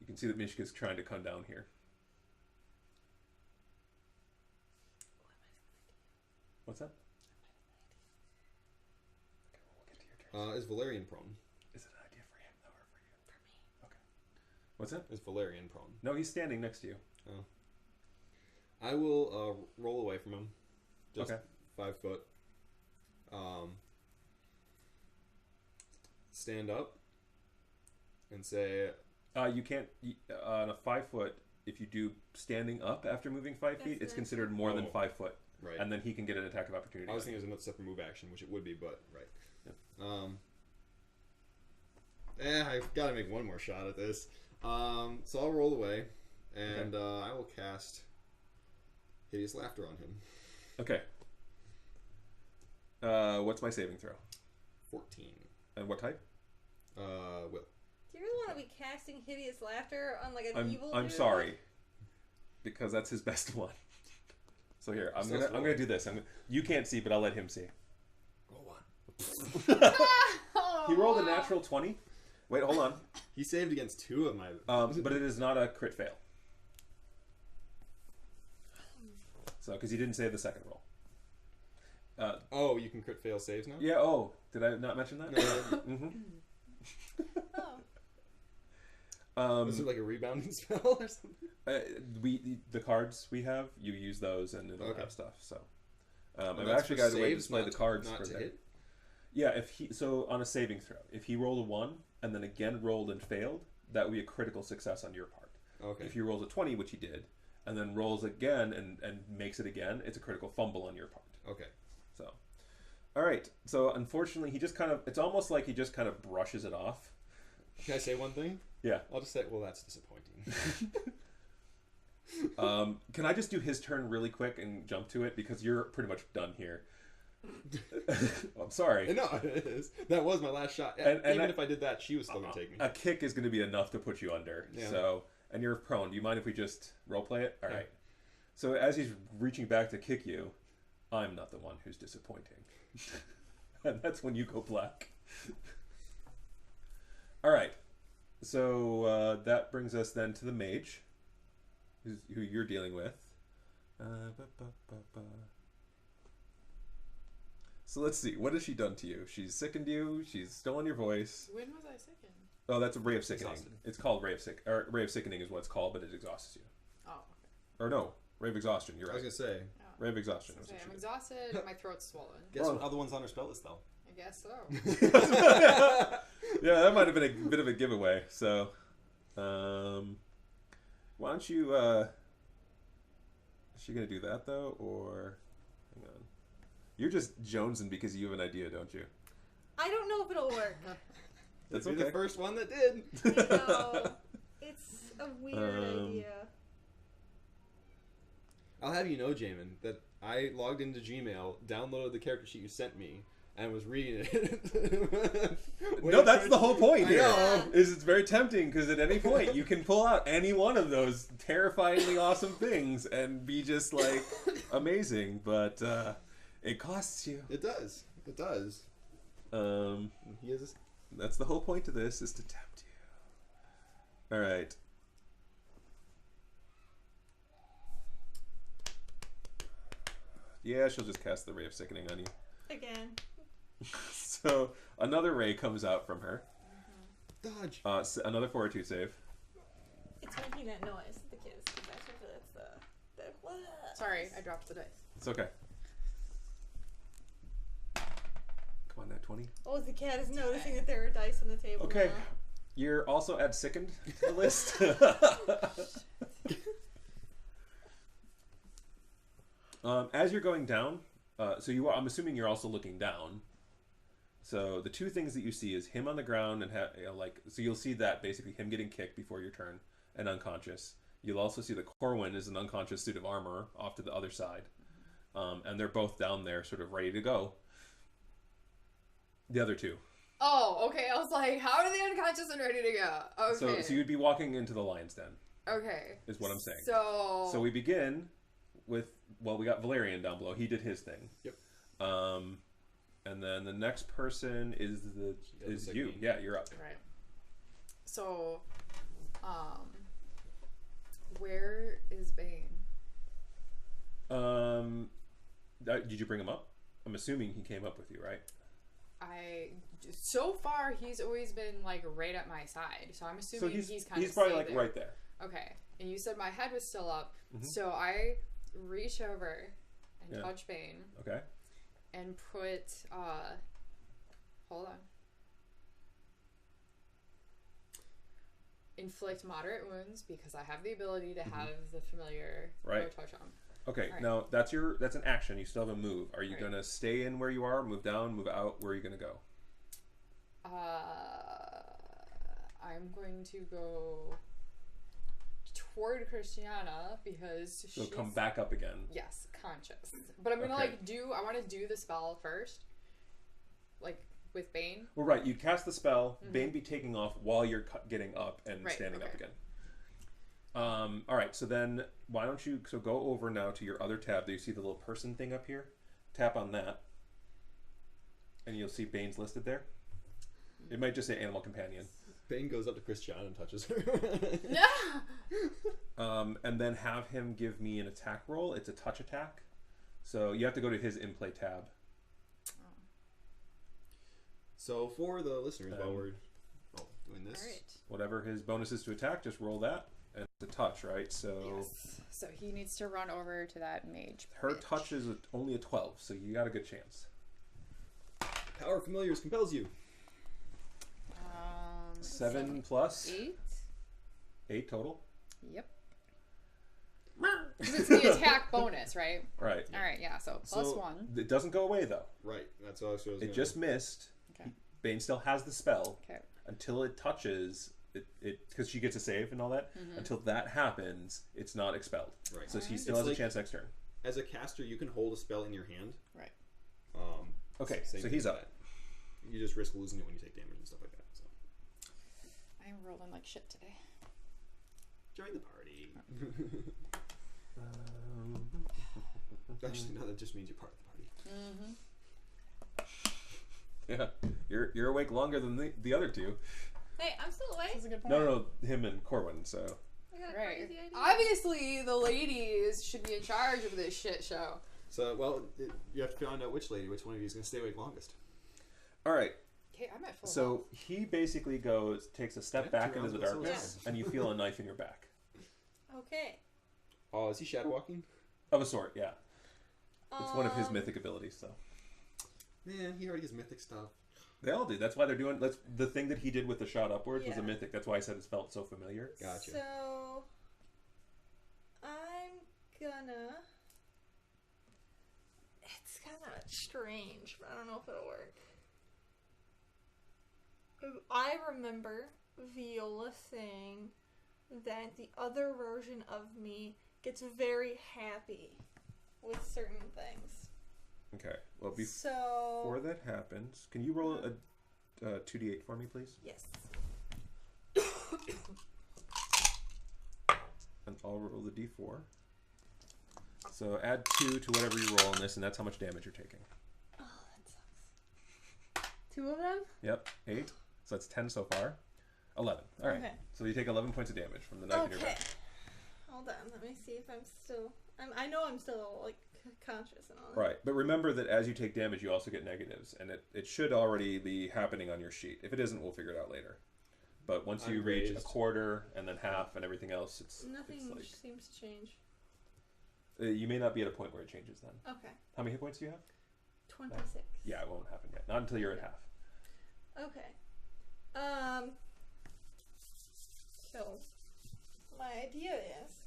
You can see that Mishka's trying to come down here. What's that? Okay, we'll get to your turn. Is Valerian prone? Is it an idea for him though, or for you? For me. Okay. What's that? Is Valerian prone? No, he's standing next to you. Oh. I will roll away from him. Just Okay. 5 foot. Stand up and say, You can't on a 5 foot. If you do standing up after moving 5 feet, it's That's considered more than Oh. 5 foot, right. and then he can get an attack of opportunity. I was on you. thinking it was another separate move action, which it would be, but right. Yep. I've got to make one more shot at this. So I'll roll away, and I will cast Hideous Laughter on him. Okay. What's my saving throw? 14. And what type? Will. Do you really want to be casting hideous laughter on like an evil I'm dude? sorry, because that's his best one. So here, I'm gonna do this. You can't see, but I'll let him see. Roll 1. He rolled a natural 20. Wait, hold on. He saved against 2 of my. But it is not a crit fail. So, because he didn't save the second roll. Oh, you can crit fail saves now? Yeah. Oh, did I not mention that? No. Mm-hmm. Oh. Is it like a rebounding spell or something? The cards we have, you use those and it'll Okay. have stuff. So, And I've that's actually for got a way to saves, display not the cards not for to that. hit? Yeah, on a saving throw, if he rolled a 1 and then again rolled and failed, that would be a critical success on your part. Okay. If he rolls a 20, which he did, and then rolls again and makes it again, it's a critical fumble on your part. Okay. So, all right. So unfortunately, he just it's almost like he just kind of brushes it off. Can I say one thing? Yeah. I'll just say, well, that's disappointing. Can I just do his turn really quick and jump to it because you're pretty much done here. I'm sorry. No, it is. That was my last shot. And Even if I did that, she was still gonna take me. A kick is going to be enough to put you under. Yeah. So, and you're prone. Do you mind if we just roleplay it? All Yeah. right. So as he's reaching back to kick you, I'm not the one who's disappointing. And that's when you go black. All right. So that brings us then to the mage, who you're dealing with. So let's see. What has she done to you? She's sickened you. She's stolen your voice. When was I sickened? Oh, that's a ray of sickening. Exhausted. It's called ray of ray of sickening is what it's called, but it exhausts you. Oh, okay. Or no, ray of exhaustion. You're I was right. gonna say. Oh. Ray of exhaustion. is Okay, what I'm she did. exhausted. My throat's swollen. Guess Well- what other ones on her spell list though? I guess so. Yeah, that might have been a bit of a giveaway. So, why don't you? Is she gonna do that though, or hang on? You're just jonesing because you have an idea, don't you? I don't know if it'll work. That's You'd be okay. the first one that did. I know. It's a weird idea. I'll have you know, Jamin, that I logged into Gmail, downloaded the character sheet you sent me, and was reading it. No, that's the whole point I here. know. Is it's very tempting because at any point you can pull out any one of those terrifyingly awesome things and be just like amazing, but it costs you. It does. It does. He is. That's the whole point of this, is to tempt you. All right. Yeah, she'll just cast the Ray of Sickening on you. Again. So another ray comes out from her. Dodge. Another fortitude save. It's making that noise, the kids. That's the what? Sorry, I dropped the dice. It's okay. Come on, that 20. Oh, the cat is noticing that there are dice on the table. Okay. now. You're also add sickened to the list. As you're going down, I'm assuming you're also looking down. So the two things that you see is him on the ground and so you'll see that basically him getting kicked before your turn and unconscious. You'll also see the Corwin is an unconscious suit of armor off to the other side, and they're both down there, sort of ready to go. The other two. Oh, okay. I was like, how are they unconscious and ready to go? Okay. So you'd be walking into the lion's den. Okay. Is what I'm saying. So we begin with, we got Valerian down below. He did his thing. Yep. And then the next person is you. Yeah, you're up. Right. So, where is Bane? Did you bring him up? I'm assuming he came up with you, right? So far he's always been like right at my side, so I'm assuming he's kind of probably stayed like there. right there. Okay, and you said my head was still up, Mhm. so I reach over and Yeah. touch Bane Okay. and put hold on. Inflict moderate wounds because I have the ability to have the familiar Right. touch on. Okay. Alright. Now that's an action. You still have a move. Are you Right. gonna stay in where you are? Move down? Move out? Where are you gonna go? I'm going to go toward Christiana because So she's come back up again. yes, conscious. But I'm gonna Okay. I want to do the spell first, like with Bane. Well, right. You cast the spell. Bane be taking off while you're getting up and Right, standing up okay. again. All right. So then, why don't you go over now to your other tab? Do you see the little person thing up here? Tap on that, and you'll see Bane's listed there. It might just say Animal Companion. Bane goes up to Christiana and touches her. And then have him give me an attack roll. It's a touch attack. So you have to go to his in-play tab. So for the listeners, while we're doing this, All right. Whatever his bonus is to attack, just roll that. And it's a touch, right? So Yes. So he needs to run over to that mage. her bitch. touch is only a 12, so you got a good chance. power of familiars compels you. 7 plus 8. 8 total. Yep. 'Cause it's the attack bonus, right? Right. All right. Yeah. So plus 1. It doesn't go away though. Right. That's what I was It just missed. Okay. Bane still has the spell Okay. until it touches it because she gets a save and all that. Until that happens, it's not expelled. Right. So he It's still has a like- chance next turn. As a caster, you can hold a spell in your hand. Right. Okay, same so thing he's with up. that. You just risk losing it when you take damage and stuff like that. So I'm rolling like shit today. join the party. Actually, no, that just means you're part of the party. Yeah, you're awake longer than the other two. Hey, I'm still awake. That's a good point. No, him and Corwin. So I got a Right. crazy idea. Obviously, the ladies should be in charge of this shit show. So, well, you have to find out which one of you is going to stay awake longest. all right. Okay, I'm at full So health. he basically takes a step Yeah, back 2 into the rounds, that's darkness, so and you feel a knife in your back. Okay. Oh, is he shadow walking? Of a sort, yeah. It's one of his Um, mythic abilities, so. Man, he already has mythic stuff. They all do. That's why they're doing. That's the thing that he did with the shot upwards was a Yeah. mythic. That's why I said it felt so familiar. Gotcha. So I'm gonna. It's kind of strange, but I don't know if it'll work. I remember Viola saying that the other version of me gets very happy with certain things. Okay. Well, before So that happens, can you roll a 2d8 for me, please? yes. And I'll roll the d4. So add 2 to whatever you roll on this, and that's how much damage you're taking. Oh, that sucks. 2 of them? Yep. 8. So that's 10 so far. 11. All right. Okay. So you take 11 points of damage from the knife in your Okay. back. Hold on. Let me see if I'm still. I know I'm still like conscious and all that. Right, but remember that as you take damage, you also get negatives, and it should already be happening on your sheet. If it isn't, we'll figure it out later. But once you I'm reach a raised. quarter and then half and everything else, Nothing it's like seems to change. you may not be at a point where it changes. Then, Okay. how many hit points do you have? 26. Yeah, it won't happen yet. Not until you're at half. Okay. So my idea is.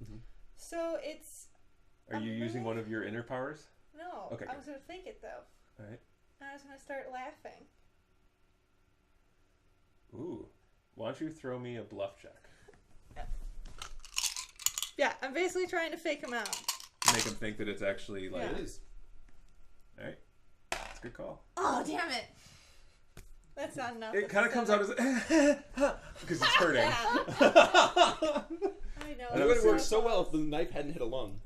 Mhm. So it's Are you using one of your inner powers? no. Okay, I good. was gonna fake it though. All right. And I was gonna start laughing. Ooh, why don't you throw me a bluff check? Yeah, I'm basically trying to fake him out. Make him think that it's actually like. Yeah. It is. All right, that's a good call. Oh damn it! That's not enough. It kind of comes out as because it's hurting. I know. And It I would was have worked serious. so well if the knife hadn't hit a lung.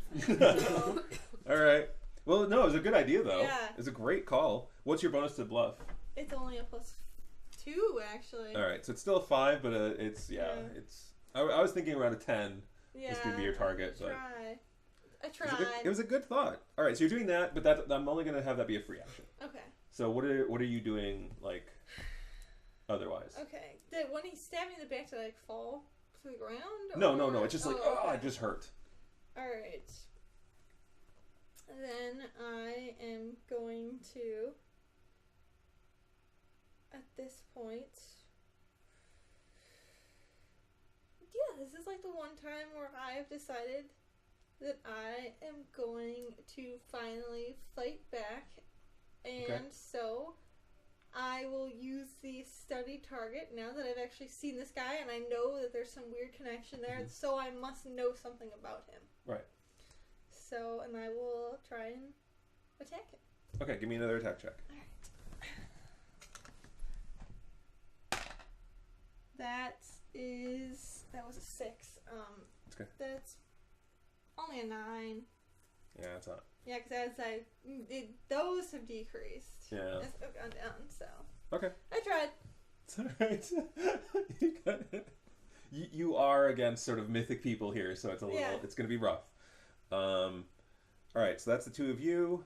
All right. Well, no, it was a good idea though. Yeah. It's a great call. What's your bonus to bluff? It's only a +2 actually. All right, so it's still a 5, but it's Yeah. it's. I was thinking around a 10. Yeah. This could be your target, but I it tried. was a good thought. All right, so you're doing that, but I'm only gonna have that be a free action. Okay. So what are you doing like otherwise? Okay. Did when he stabbed me in the back, did I like fall to the ground? No. or- It's just like okay. it just hurt. All right. Then I am going to, at this point, yeah, this is like the one time where I have decided that I am going to finally fight back, and so I will use the study target now that I've actually seen this guy and I know that there's some weird connection there, Mhm. so I must know something about him. Right. So, and I will try and attack him. Okay, give me another attack check. That was a 6. That's good. That's only a 9. Yeah, it's not. Yeah, because those have decreased. Yeah. It's gone down, so. Okay. I tried. It's all right. You got it. You are against sort of mythic people here, so it's a little. Yeah. It's going to be rough. All right, so that's the two of you,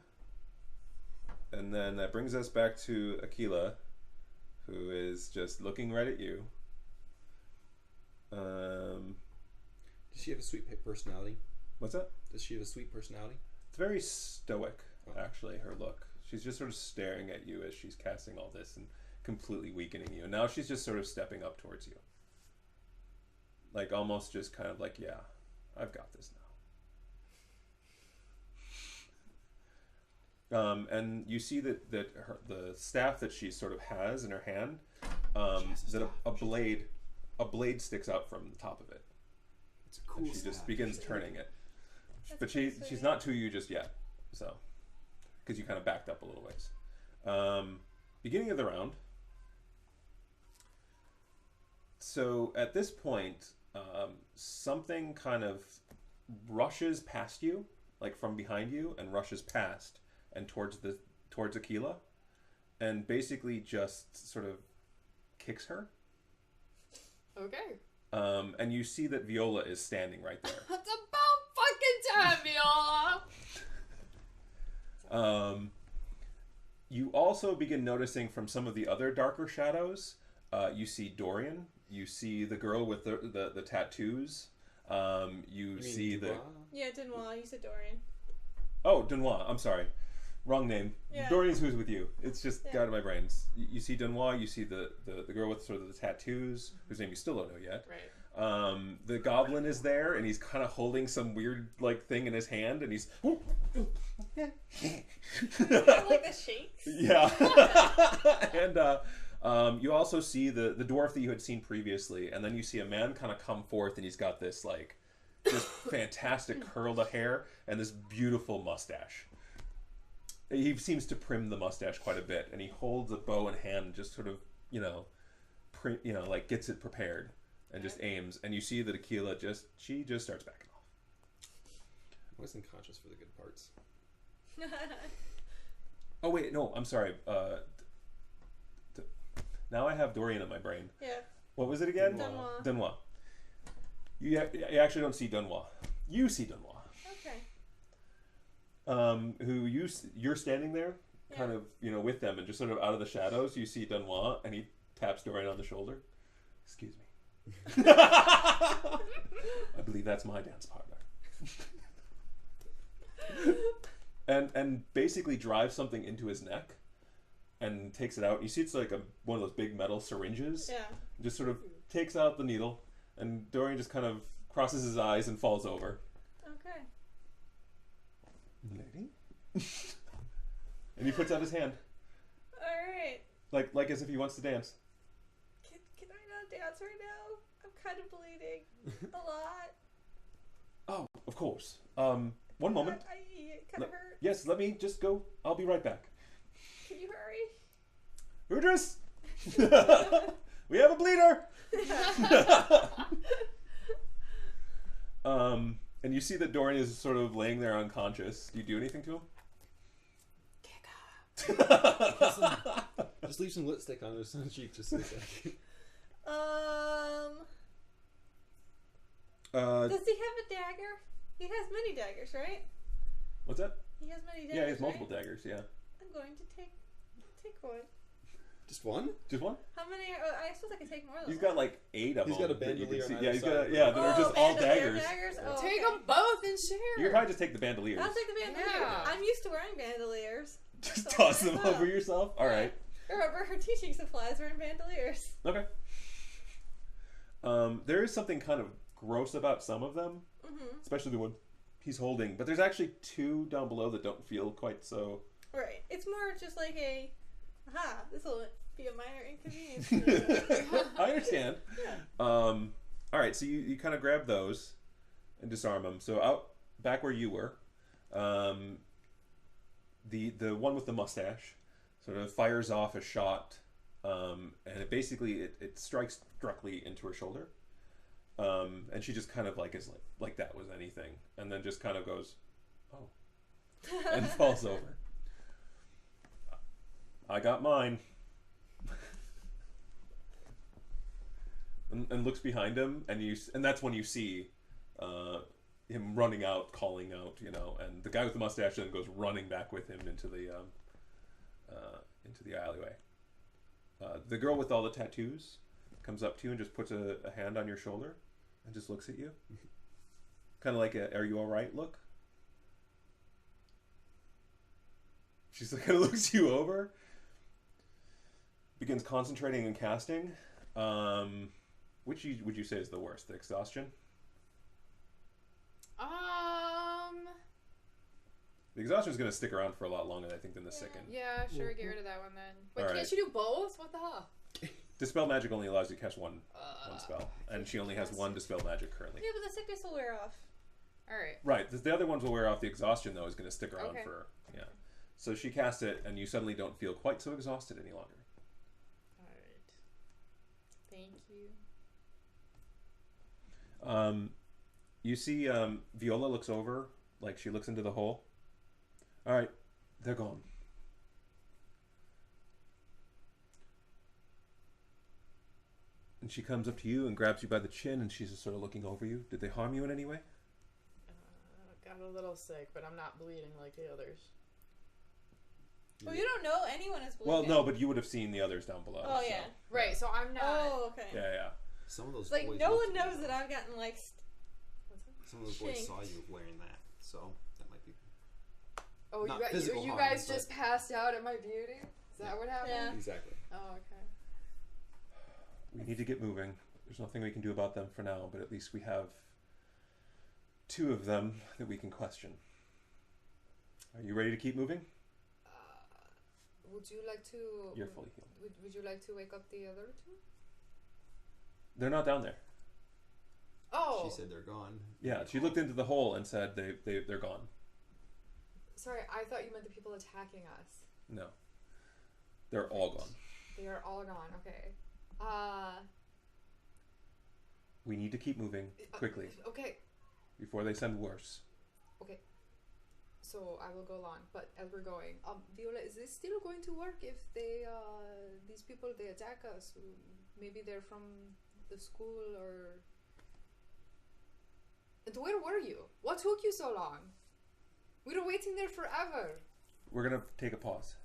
and then that brings us back to Aquila, who is just looking right at you. Does she have a sweet personality? What's that? Does she have a sweet personality? It's very stoic, Oh. actually. Her look. She's just sort of staring at you as she's casting all this and completely weakening you. And now she's just sort of stepping up towards you, like almost just kind of like, yeah, I've got this now. And you see that the staff that she sort of has in her hand, that a blade a blade sticks out from the top of it. It's a cool And she just staff. begins turning it. That's But pretty she's sweet. not to you just yet. So, because you kind of backed up a little ways. Beginning of the round. So at this point, something kind of rushes past you, like from behind you, and rushes past and towards Aquila, and basically just sort of kicks her. Okay. And you see that Viola is standing right there. It's about fucking time, Viola! You also begin noticing from some of the other darker shadows, you see Dorian, you see the girl with the tattoos, you mean see the... Dubois? Yeah, Denois. You said Dorian. Oh, Denois, I'm sorry. Wrong name. Yeah. Dorian's who's with you. It's just Yeah. got in my brain. You see Denois, you see the girl with sort of the tattoos, whose name you still don't know yet. Right. The goblin is there, and he's kind of holding some weird like thing in his hand, and he's... Like the shakes. Yeah. And you also see the dwarf that you had seen previously, and then you see a man kind of come forth, and he's got this like just fantastic curled hair and this beautiful mustache. He seems to prim the mustache quite a bit, and he holds a bow in hand and just sort of, like gets it prepared and just aims, and you see that Aquila she just starts backing off. I wasn't conscious for the good parts. Oh wait, no, I'm sorry. Now I have Dorian in my brain. Yeah. What was it again? Denois. Denois. You actually don't see Denois. You see Denois. Okay. Who you're standing there, kind Yeah. of, with them, and just sort of out of the shadows, you see Denois, and he taps Dorian on the shoulder. Excuse me. I believe that's my dance partner. and basically drives something into his neck and takes it out. You see it's like one of those big metal syringes. Yeah. Just sort of takes out the needle, and Dorian just kind of crosses his eyes and falls over. Okay. Lady? And he puts out his hand, All right. like as if he wants to dance. Can I not dance right now? I'm kind of bleeding a lot. Oh, of course. One moment. It kind of hurts. Yes, let me just go. I'll be right back. Can you hurry? Udris! We have a bleeder! And you see that Dorian is sort of laying there unconscious. Do you do anything to him? Just leave some lipstick on his cheek just a second. Does he have a dagger? He has many daggers, right? What's that? He has many daggers. Yeah, he has multiple right? daggers, yeah. I'm going to take one. Just one? Just one? How many? I suppose I can take more than He's one. got like 8 of He's them. got a that you can bandolier see. on Yeah, either he's side. got, that are just all bandolier daggers. Oh, Take okay. them both and share. You could probably just take the bandoliers. I'll take the bandolier. Yeah. I'm used to wearing bandoliers. Just So toss might them as well. over yourself? Alright. Remember, her teaching supplies were in bandoliers. Okay. There is something kind of gross about some of them, especially the one he's holding. But there's actually 2 down below that don't feel quite so. Right. It's more just like this will be a minor inconvenience. I understand. Yeah. All right, so you kind of grab those and disarm them. So out back where you were, the one with the mustache sort of fires off a shot, and it basically it strikes directly into her shoulder, and she just kind of is like that was anything, and then just kind of goes, oh, and falls over. I got mine. and looks behind him, and that's when you see him running out, calling out, and the guy with the mustache then goes running back with him into the alleyway. The girl with all the tattoos comes up to you and just puts a hand on your shoulder and just looks at you, kind of like a "Are you all right?" look. She's kind of looks you over, begins concentrating and casting. Which would you say is the worst? The exhaustion? The exhaustion is going to stick around for a lot longer, I think, than the sickened. Yeah, sure. Get rid of that one then. But All can't right. you do both? What the hell? Dispel magic only allows you to cast one spell, and she only has one dispel magic currently. Yeah, but the sickness will wear off. Alright. Right. The other ones will wear off. The exhaustion though is going to stick around Okay. for So she casts it, and you suddenly don't feel quite so exhausted any longer. Alright. Thank you. You see, Viola looks over, like she looks into the hole. All right, they're gone. And she comes up to you and grabs you by the chin, and she's just sort of looking over you. Did they harm you in any way? Got a little sick, but I'm not bleeding like the others. Well, you don't know anyone is bleeding. Well, no, but you would have seen the others down below. Oh, so, yeah. Right, so I'm not. Oh, okay. Yeah. Some of those Like, boys no looked one at knows you. that I've gotten, like... Some of those boys shanked. saw you wearing that, so that might be. Oh, Not you physical harm, guys but- just passed out at my beauty? Is that what happened? Yeah. Exactly. Oh, okay. We need to get moving. There's nothing we can do about them for now, but at least we have 2 of them that we can question. Are you ready to keep moving? Would you like to... You're fully healed. Would you like to wake up the other 2? They're not down there. Oh! She said they're gone. Yeah, she looked into the hole and said they're gone. Sorry, I thought you meant the people attacking us. No. They're all gone. They are all gone, okay. We need to keep moving quickly Okay, before they send worse. okay. So I will go along, but as we're going, Viola, is this still going to work if they, these people, they attack us? Maybe they're from the school or... And where were you? What took you so long? We were waiting there forever. We're going to take a pause.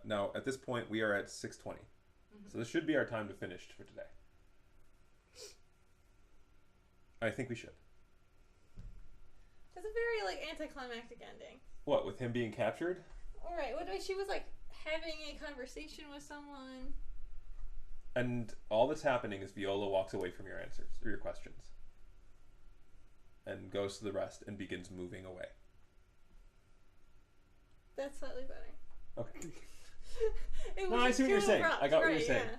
Now, at this point, we are at 6:20. So this should be our time to finish for today. I think we should. That's a very, like, anticlimactic ending. What, with him being captured? Alright, she was, like, having a conversation with someone. And all that's happening is Viola walks away from your answers, or your questions. And goes to the rest and begins moving away. That's slightly better. Okay. It No, was I just see what you're too saying. abrupt, I got what right, you're saying.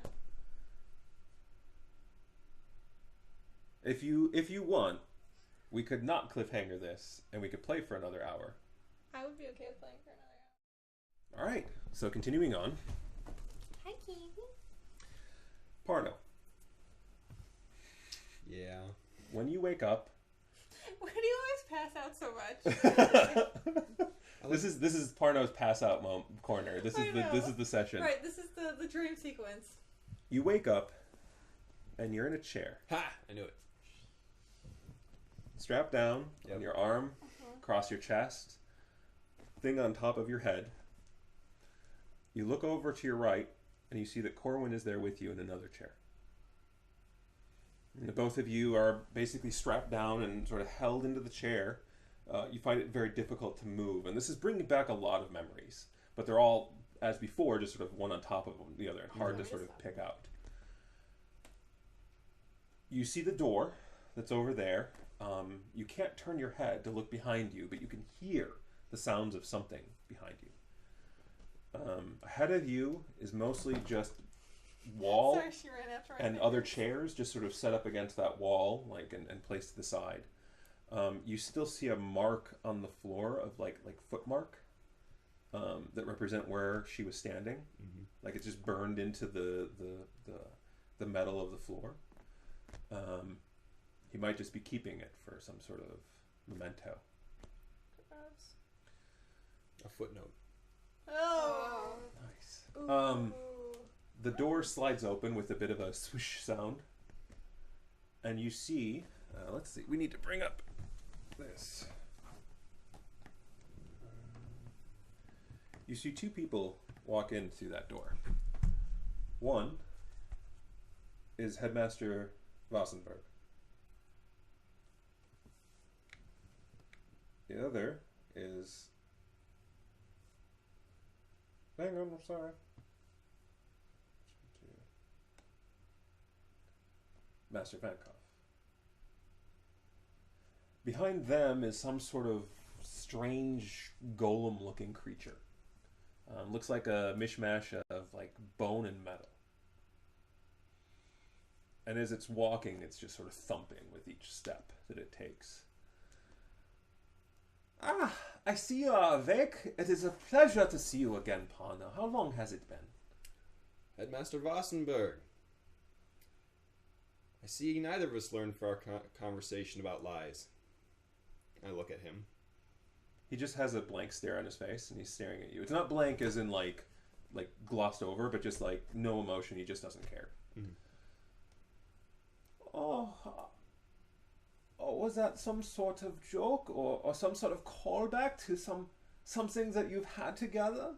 yeah. If you want, we could not cliffhanger this, and we could play for another hour. I would be okay with playing for another All right. So continuing on, hour. Hi, Katie. Parno. Yeah. When you wake up, Why do you always pass out so much? this is Parno's pass out corner. This I is know. the session. Right, this is the dream sequence. You wake up, and you're in a chair, Ha! I knew it. strapped down Yep. on your arm, across your chest, thing on top of your head. You look over to your right, and you see that Corwin is there with you in another chair. And both of you are basically strapped down and sort of held into the chair. You find it very difficult to move, and this is bringing back a lot of memories. But they're all, as before, just sort of one on top of the other, and hard to sort of pick out. You see the door that's over there. You can't turn your head to look behind you, but you can hear the sounds of something behind you. Ahead of you is mostly just wall Sorry, she ran after my and fingers. other chairs just sort of set up against that wall, like and placed to the side. You still see a mark on the floor of like foot mark that represent where she was standing. Mm-hmm. Like it's just burned into the metal of the floor. He might just be keeping it for some sort of memento. Gross. A footnote. Oh. Nice. Ooh. The door slides open with a bit of a swoosh sound, and you see. Let's see. We need to bring up this. You see 2 people walk in through that door. One is Headmaster Wassenberg. The other is... Hang on, I'm sorry. Master Vankov. Behind them is some sort of strange golem-looking creature. Looks like a mishmash of like bone and metal. And as it's walking, it's just sort of thumping with each step that it takes. Ah, I see you are awake. It is a pleasure to see you again, partner. How long has it been? Headmaster Vossenberg. I see neither of us learned for our conversation about lies. I look at him. He just has a blank stare on his face, and he's staring at you. It's not blank as in like glossed over, but just like no emotion. He just doesn't care. Mm-hmm. Oh, was that some sort of joke or some sort of callback to something that you've had together?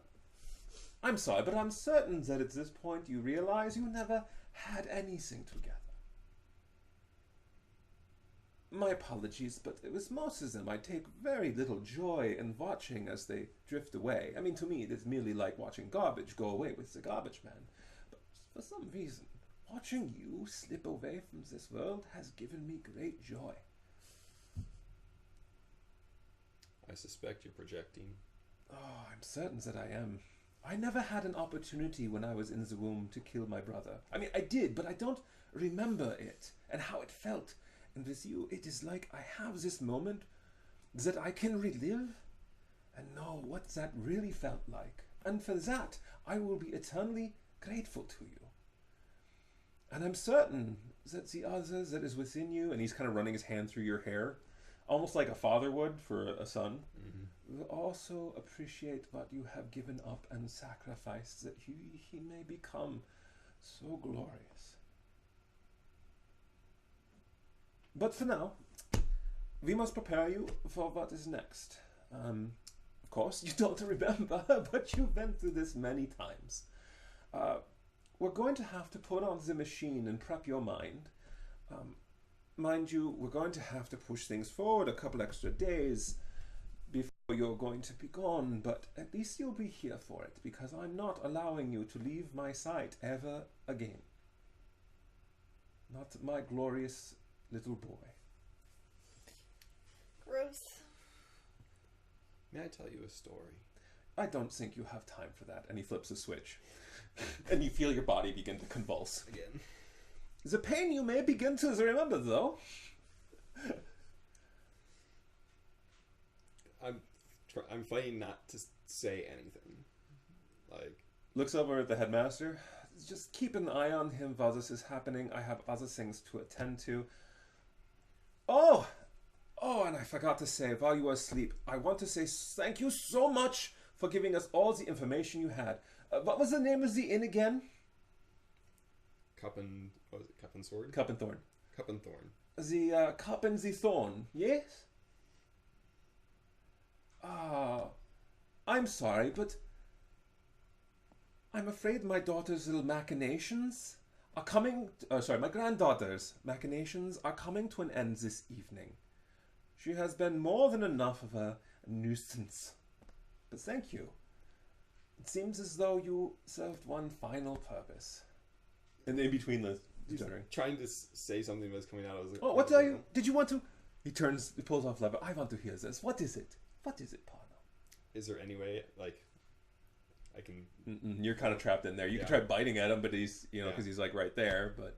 I'm sorry, but I'm certain that at this point you realize you never had anything together. My apologies, but with most of them I take very little joy in watching as they drift away. I mean, to me, it is merely like watching garbage go away with the garbage man. But for some reason, watching you slip away from this world has given me great joy. I suspect you're projecting. Oh, I'm certain that I am. I never had an opportunity when I was in the womb to kill my brother. I mean, I did, but I don't remember it and how it felt. And with you, it is like I have this moment that I can relive and know what that really felt like. And for that, I will be eternally grateful to you. And I'm certain that the other that is within you, and he's kind of running his hand through your hair, almost like a father would for a son, will also appreciate what you have given up and sacrificed that he may become so glorious. But for now, we must prepare you for what is next. Of course, you don't remember, but you've been through this many times. We're going to have to put on the machine and prep your mind. Mind you, we're going to have to push things forward a couple extra days before you're going to be gone, but at least you'll be here for it, because I'm not allowing you to leave my sight ever again. Not my glorious little boy. Gross. May I tell you a story? I don't think you have time for that. And he flips a switch. And you feel your body begin to convulse. Again. The pain you may begin to remember, though. I'm fighting not to say anything. Like, looks over at the headmaster. Just keep an eye on him while this is happening. I have other things to attend to. Oh, and I forgot to say, while you were asleep, I want to say thank you so much for giving us all the information you had. What was the name of the inn again? Cup and Sword? Cup and Thorn. Cup and Thorn. The Cup and the Thorn, yes? I'm sorry, but I'm afraid my daughter's little machinations are coming... my granddaughter's machinations are coming to an end this evening. She has been more than enough of a nuisance. But thank you. It seems as though you served one final purpose. And in between the stuttering. Trying to say something that's coming out. I was like, what are you? Did you want to? He pulls off lever. I want to hear this. What is it? What is it, Parno? Is there any way, like, I can... You're kind of trapped in there. You can try biting at him, but he's, because he's like right there, but...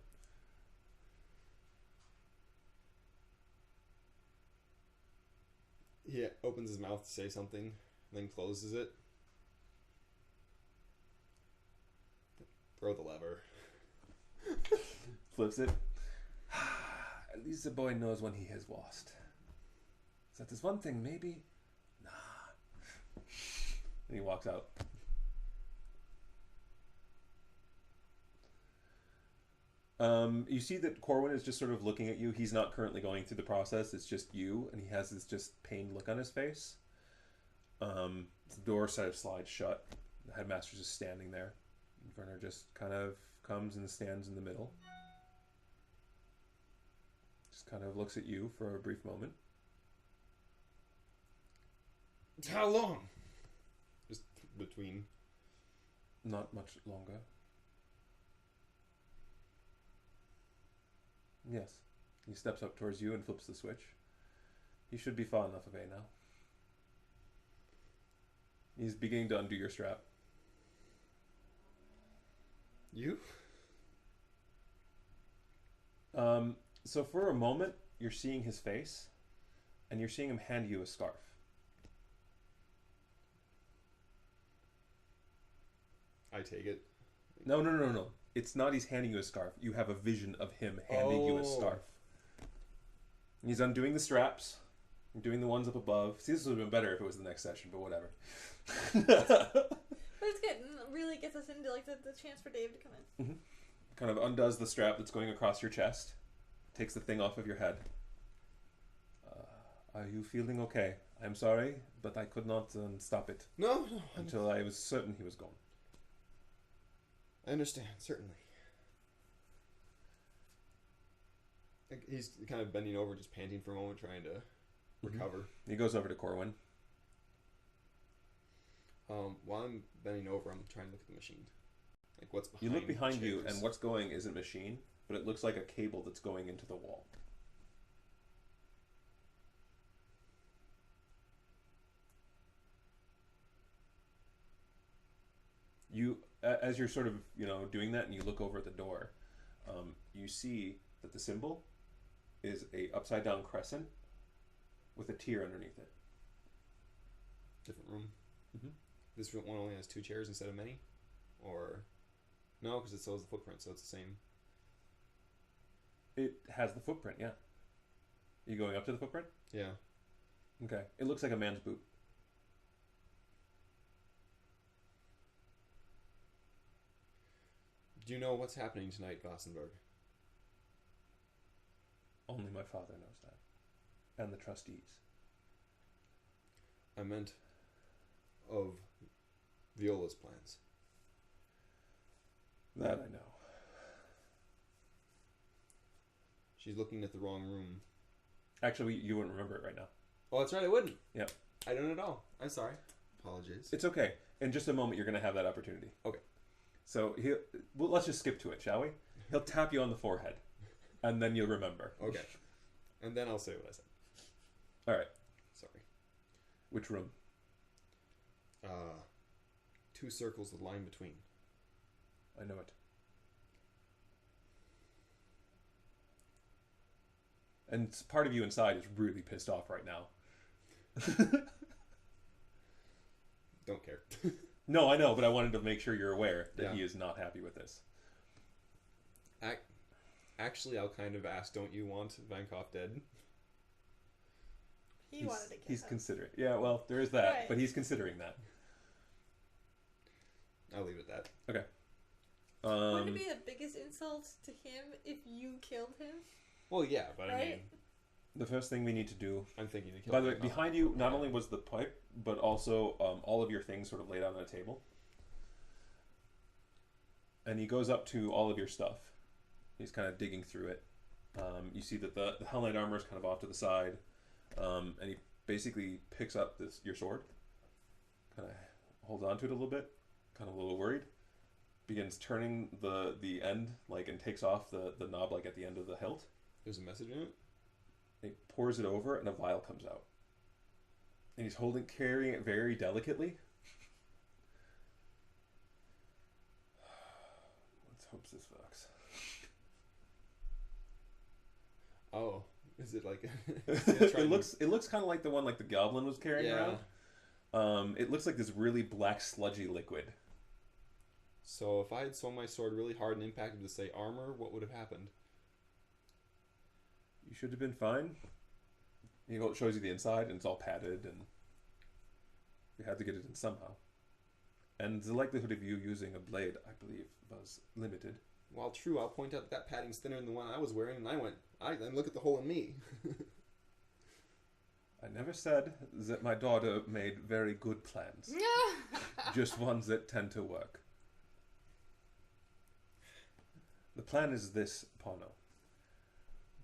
He opens his mouth to say something, then closes it. Throw the lever. Flips it. At least the boy knows when he has lost. That is one thing, maybe. Nah. And he walks out. You see that Corwin is just sort of looking at you. He's not currently going through the process. It's just you, and he has this just pained look on his face. The door sort of slides shut. The headmaster's just standing there. Werner just kind of comes and stands in the middle. Just kind of looks at you for a brief moment. How long? Just between. Not much longer. Yes. He steps up towards you and flips the switch. He should be far enough away now. He's beginning to undo your strap. You? So for a moment, you're seeing his face, and you're seeing him hand you a scarf. I take it. No. It's not he's handing you a scarf. You have a vision of him handing you a scarf. He's undoing the straps, doing the ones up above. See, this would have been better if it was the next session, but whatever. But it's good. Really gets us into like the chance for Dave to come in. Mm-hmm. Kind of undoes the strap that's going across your chest, takes the thing off of your head. Are you feeling okay? I'm sorry, but I could not stop it No. until I was certain he was gone. I understand, certainly. He's kind of bending over, just panting for a moment, trying to recover. He goes over to Corwin. While I'm bending over, I'm trying to look at the machine. Like, what's behind You look behind you, chairs. and what's going isn't machine, but it looks like a cable that's going into the wall. You, as you're sort of, doing that, and you look over at the door, you see that the symbol is a upside down crescent with a tear underneath it. Different room. Mm-hmm. This one only has 2 chairs instead of many? Or... No, because it still has the footprint, so it's the same. It has the footprint, yeah. Are you going up to the footprint? Yeah. Okay. It looks like a man's boot. Do you know what's happening tonight, Glassenberg? Only my father knows that. And the trustees. I meant of Viola's plans. That I know. She's looking at the wrong room. Actually, you wouldn't remember it right now. Oh, that's right, I wouldn't. Yep. I don't at all. I'm sorry. Apologies. It's okay. In just a moment, you're going to have that opportunity. Okay. So let's just skip to it, shall we? He'll tap you on the forehead, and then you'll remember. Okay. And then I'll say what I said. All right. Sorry. Which room? 2 circles with line between. I know it. And part of you inside is really pissed off right now. Don't care. No, I know, but I wanted to make sure you're aware that Yeah. he is not happy with this. Actually, I'll kind of ask, don't you want Vankov dead? He wanted to kill He's him. considering. Yeah, well, there is that, Right. but he's considering that. I'll leave it at that. Okay. Wouldn't it be the biggest insult to him if you killed him? Well, yeah, but I Right? mean, The first thing we need to do. I'm thinking to kill By the way, Vankov. behind you, not only was the pipe, but also all of your things sort of laid out on a table. And he goes up to all of your stuff. He's kind of digging through it. You see that the Hell Knight armor is kind of off to the side. And he basically picks up your sword. Kind of holds on to it a little bit. Kind of a little worried. Begins turning the end, and takes off the knob, at the end of the hilt. There's a message in it? He pours it over, and a vial comes out. And he's carrying it very delicately. Let's hope this works. Oh, is it like... It looks kind of like the one the goblin was carrying Yeah. around. It looks like this really black sludgy liquid. So if I had swung my sword really hard and impacted to say armor, what would have happened? You should have been fine. It shows you the inside, and it's all padded, and you had to get it in somehow. And the likelihood of you using a blade, I believe, was limited. While true, I'll point out that padding's thinner than the one I was wearing, and then look at the hole in me. I never said that my daughter made very good plans. Just ones that tend to work. The plan is this, Pano.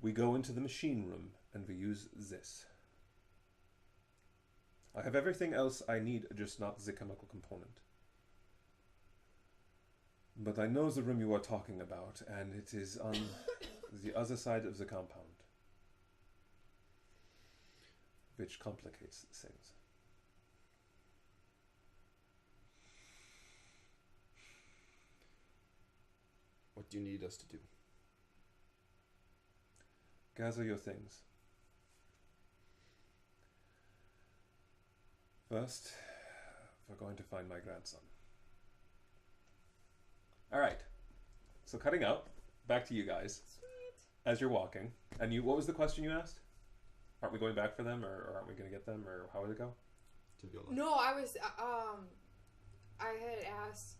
We go into the machine room and we use this. I have everything else I need, just not the chemical component. But I know the room you are talking about, and it is on the other side of the compound. Which complicates things. What do you need us to do? Gather your things. First, we're going to find my grandson. All right. So cutting out, back to you guys. Sweet. As you're walking, and what was the question you asked? Aren't we going back for them, or aren't we going to get them, or how would it go? No, I was I had asked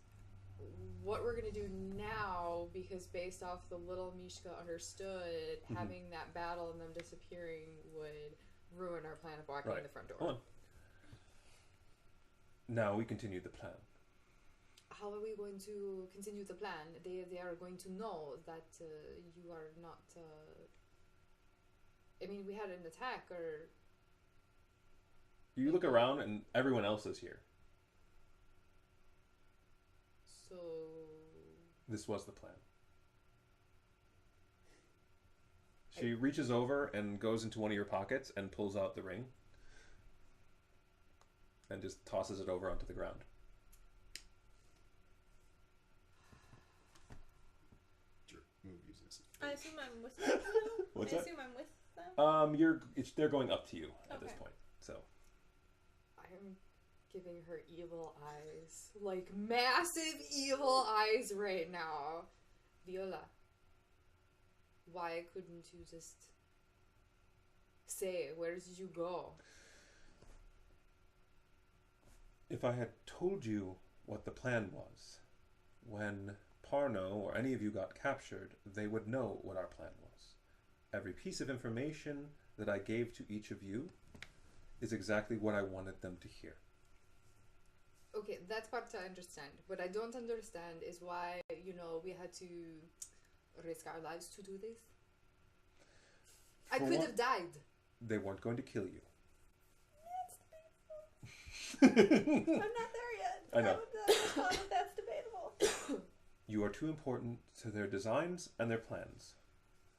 what we're gonna do now because based off the little Mishka understood, having that battle and them disappearing would ruin our plan of walking in the front door. Hold on. Now we continue the plan. How are we going to continue the plan? They are going to know that you are not. I mean, we had an attack, or You look around and everyone else is here. so. This was the plan. She reaches over and goes into one of your pockets and pulls out the ring and just tosses it over onto the ground. Move using this. I assume I'm with them now? What's I that? assume I'm with them? They're going up to you at this Okay. point. So I'm giving her evil eyes. Like massive evil eyes right now. Viola, why couldn't you just say, where did you go? if I had told you what the plan was, when Parno or any of you got captured, they would know what our plan was. Every piece of information that I gave to each of you is exactly what I wanted them to hear. Okay, that part I understand. What I don't understand is why, we had to risk our lives to do this. I For could what? have died. They weren't going to kill you. I'm not there yet. I know. That's debatable. You are too important to their designs and their plans.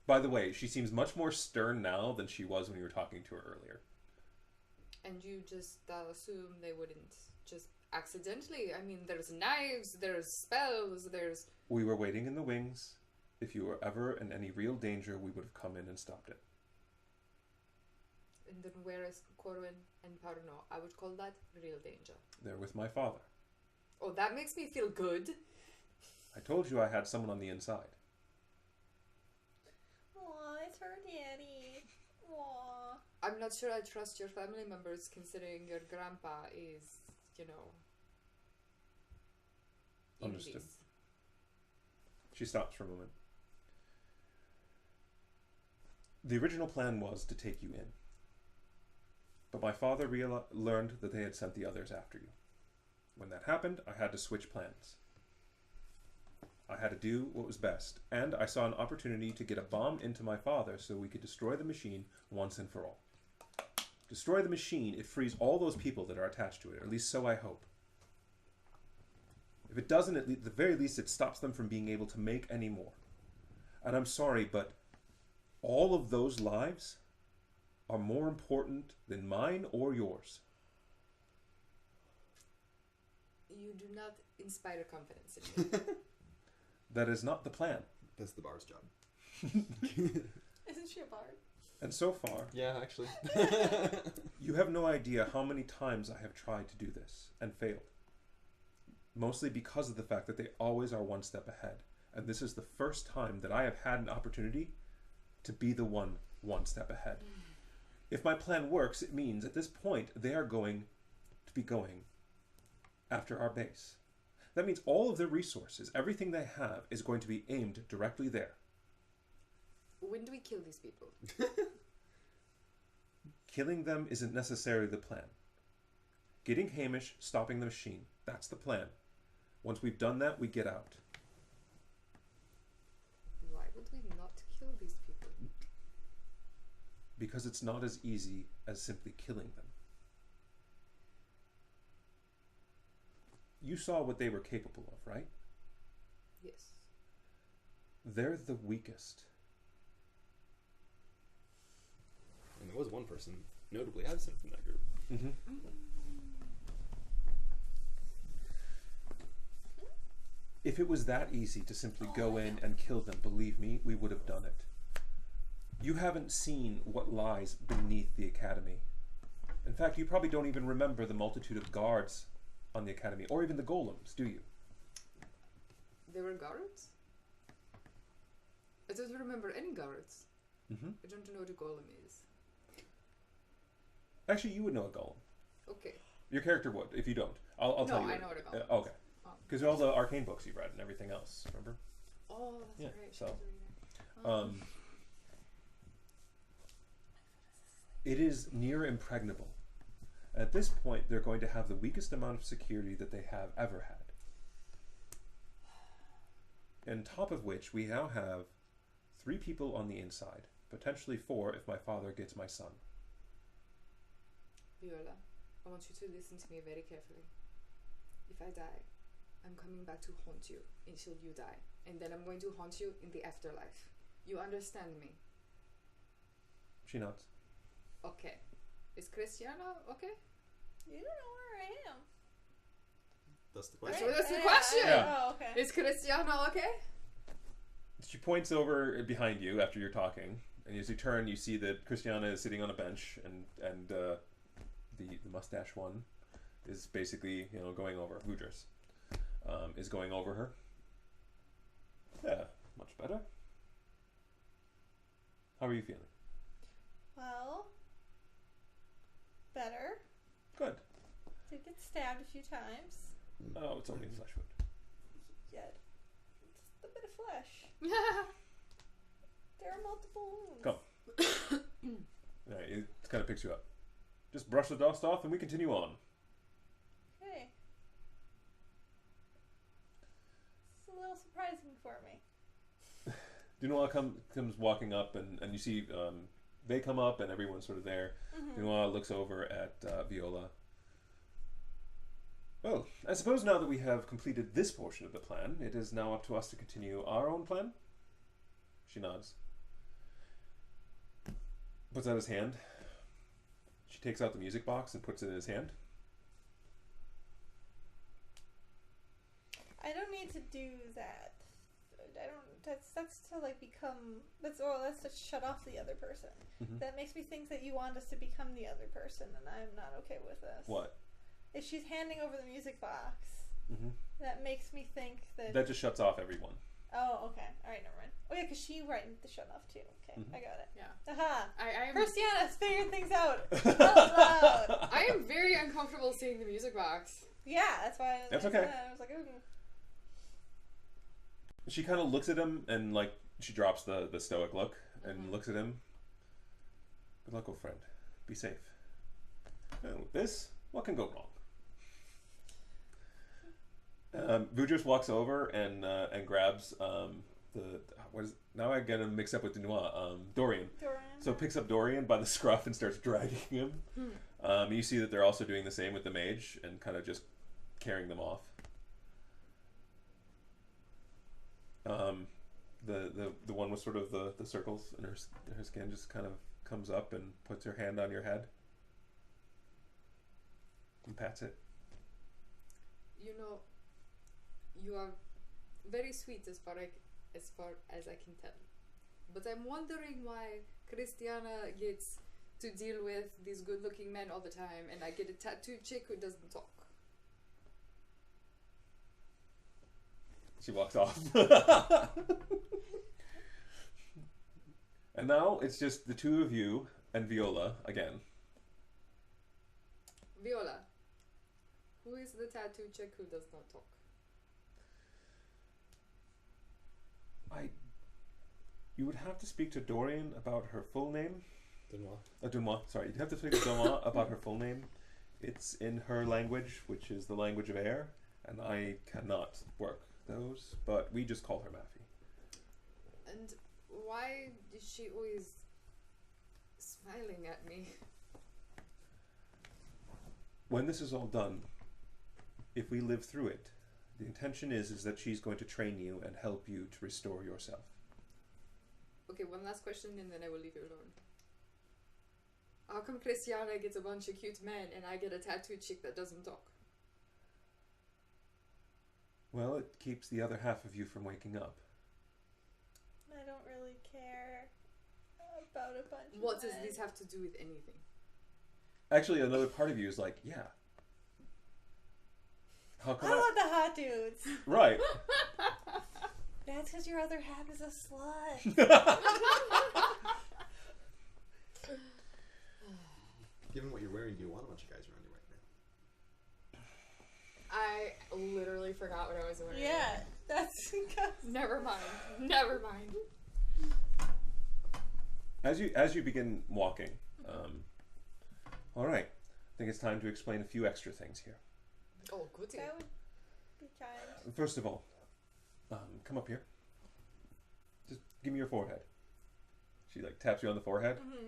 By the way, she seems much more stern now than she was when you were talking to her earlier. And you just assume they wouldn't just accidentally. I mean, there's knives, there's spells, there's. We were waiting in the wings. If you were ever in any real danger, we would have come in and stopped it. And then where is Corwin and Parno? I would call that real danger. They're with my father. Oh, that makes me feel good. I told you I had someone on the inside. Aw, it's her daddy. Aw. I'm not sure I trust your family members considering your grandpa is, in Understood. this. She stops for a moment. The original plan was to take you in. But my father learned that they had sent the others after you. When that happened, I had to switch plans. I had to do what was best, and I saw an opportunity to get a bomb into my father so we could destroy the machine once and for all. Destroy the machine, it frees all those people that are attached to it, or at least so I hope. If it doesn't, at the very least, it stops them from being able to make any more. And I'm sorry, but all of those lives are more important than mine or yours. You do not inspire confidence in me. That is not the plan. That's the bar's job. Isn't she a bard? And so far, Yeah, actually. you have no idea how many times I have tried to do this and failed. Mostly because of the fact that they always are one step ahead. And this is the first time that I have had an opportunity to be the one step ahead. If my plan works, it means at this point they are going to be going after our base. That means all of their resources, everything they have, is going to be aimed directly there. When do we kill these people? Killing them isn't necessarily the plan. Getting Hamish, stopping the machine, that's the plan. Once we've done that, we get out. Why would we not kill these people? Because it's not as easy as simply killing them. You saw what they were capable of, right? Yes. They're the weakest. And there was one person notably absent from that group. Mm-hmm. If it was that easy to simply go in and kill them, believe me, we would have done it. You haven't seen what lies beneath the academy. In fact, you probably don't even remember the multitude of guards on the academy, or even the golems, do you? There were guards? I don't remember any guards. Mm-hmm. I don't know what a golem is. Actually, you would know a golem. Okay. Your character would, if you don't. I'll tell you. No, I know what a golem is. Okay. Because all the arcane books you've read and everything else, remember? Oh, that's Yeah, right. so, She's a reader. It is near impregnable. At this point, they're going to have the weakest amount of security that they have ever had. On top of which, we now have 3 people on the inside. Potentially 4 if my father gets my son. Viola, I want you to listen to me very carefully. If I die, I'm coming back to haunt you until you die. And then I'm going to haunt you in the afterlife. You understand me? She nods. Okay. Is Cristiano okay? You don't know where I am. That's the That's, question. that's the question! Yeah. Oh, okay. Is Cristiano okay? She points over behind you after you're talking, and as you turn, you see that Christiana is sitting on a bench, and the mustache one is basically going over Vudris, is going over her. Yeah, much better. How are you feeling? Well, better. Good. Did get stabbed a few times. Oh, it's only flesh wound. Yet, just a bit of flesh. There are multiple wounds. Come. All right, it kind of picks you up. Just brush the dust off, and we continue on. Okay. It's a little surprising for me. Dunois comes walking up, and you see they come up, and everyone's sort of there. Mm-hmm. Dunois looks over at Viola. Well, I suppose now that we have completed this portion of the plan, it is now up to us to continue our own plan. She nods. Puts out his hand. She takes out the music box and puts it in his hand. I don't need to do that. I don't. That's to like become. That's to shut off the other person. Mm-hmm. That makes me think that you want us to become the other person, and I'm not okay with this. What? If she's handing over the music box, Mm-hmm. that makes me think that. That just shuts off everyone. Oh, okay. All right, never mind. Oh yeah, because she writing the shut off too. Okay, Mhm. I got it. Yeah. Aha! I am Christiana's figuring things out out loud. I am very uncomfortable seeing the music box. Yeah, that's why. That's I okay. said that. I was like, ooh. She kind of looks at him and she drops the stoic look and Mhm. looks at him. Good luck, old friend. Be safe. And with this, what can go wrong? Vudris walks over and grabs now I get him mixed up with Dunois. Dorian. Dorian. So picks up Dorian by the scruff and starts dragging him. You see that they're also doing the same with the mage and kind of just carrying them off. The one with sort of the circles in her skin just kind of comes up and puts her hand on your head and pats it. You know, you are very sweet as far as I can tell. But I'm wondering why Christiana gets to deal with these good-looking men all the time, and I get a tattooed chick who doesn't talk. She walks off. And now it's just the two of you and Viola again. Viola, who is the tattooed chick who does not talk? You would have to speak to Dorian about her full name. Denois. Dunois, sorry. You'd have to speak to Dunois about her full name. It's in her language, which is the language of air, and I cannot work those, but we just call her Maffy. And why is she always smiling at me? When this is all done, if we live through it, the intention is that she's going to train you and help you to restore yourself. Okay, one last question and then I will leave you alone. How come Christiana gets a bunch of cute men and I get a tattooed chick that doesn't talk? Well, it keeps the other half of you from waking up. I don't really care about bunch. What of does men. this have to do with anything? Actually, another part of you is like, yeah. How I come want the hot dudes. Right. That's because your other half is a slut. Given what you're wearing, do you want a bunch of guys around you right now? I literally forgot what I was wearing. Yeah, that's Never mind. Never mind. As you begin walking, all right, I think it's time to explain a few extra things here. Oh, goody. that would be kind. First of all, come up here. Just give me your forehead. She like taps you on the forehead, Mm-hmm.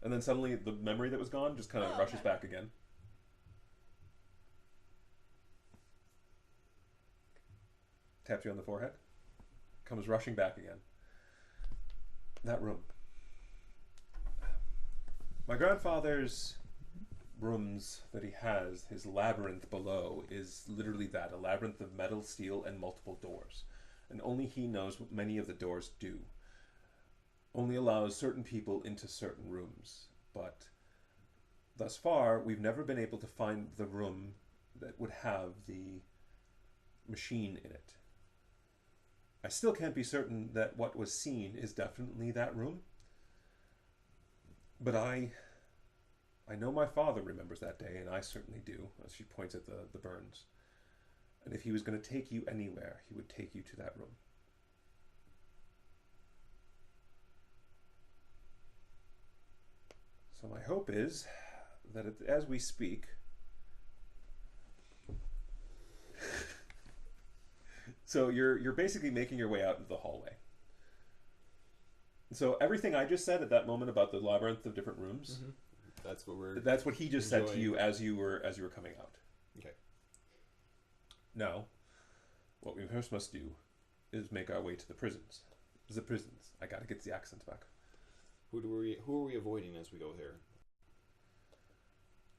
and then suddenly the memory that was gone just kind of Oh, rushes okay. back again. Taps you on the forehead, comes rushing back again. That room. My grandfather's rooms that he has, his labyrinth below, is literally that, a labyrinth of metal, steel, and multiple doors. And only he knows what many of the doors do. Only allows certain people into certain rooms. But thus far, we've never been able to find the room that would have the machine in it. I still can't be certain that what was seen is definitely that room. But I know my father remembers that day, and I certainly do, as she points at the burns. And if he was going to take you anywhere, he would take you to that room. So my hope is that as we speak, so you're basically making your way out into the hallway. So everything I just said at that moment about the labyrinth of different rooms, That's what he just said to enjoying. you as you were coming out. Okay. Now, what we first must do is make our way to the prisons. The prisons. I gotta get the accents back. Who are we avoiding as we go there?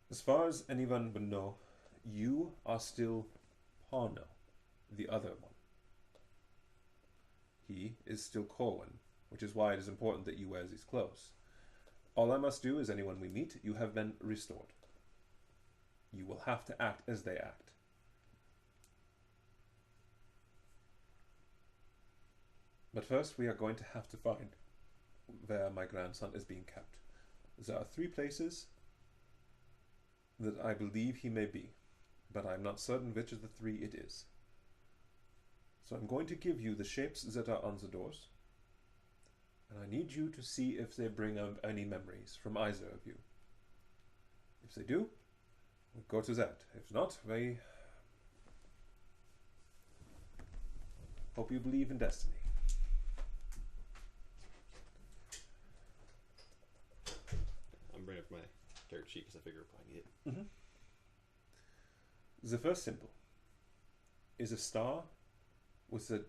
As far as anyone would know, you are still Parno, the other one. He is still Corwin, which is why it is important that you wear these clothes. All I must do is anyone we meet, you have been restored. You will have to act as they act. But first, we are going to have to find where my grandson is being kept. There are 3 places that I believe he may be, but I'm not certain which of the 3 it is. So I'm going to give you the shapes that are on the doors, and I need you to see if they bring up any memories from either of you. If they do, we'll go to that. If not, we hope you believe in destiny. I'm bringing up my character sheet because I figure we'll probably need it. The first symbol is a star with a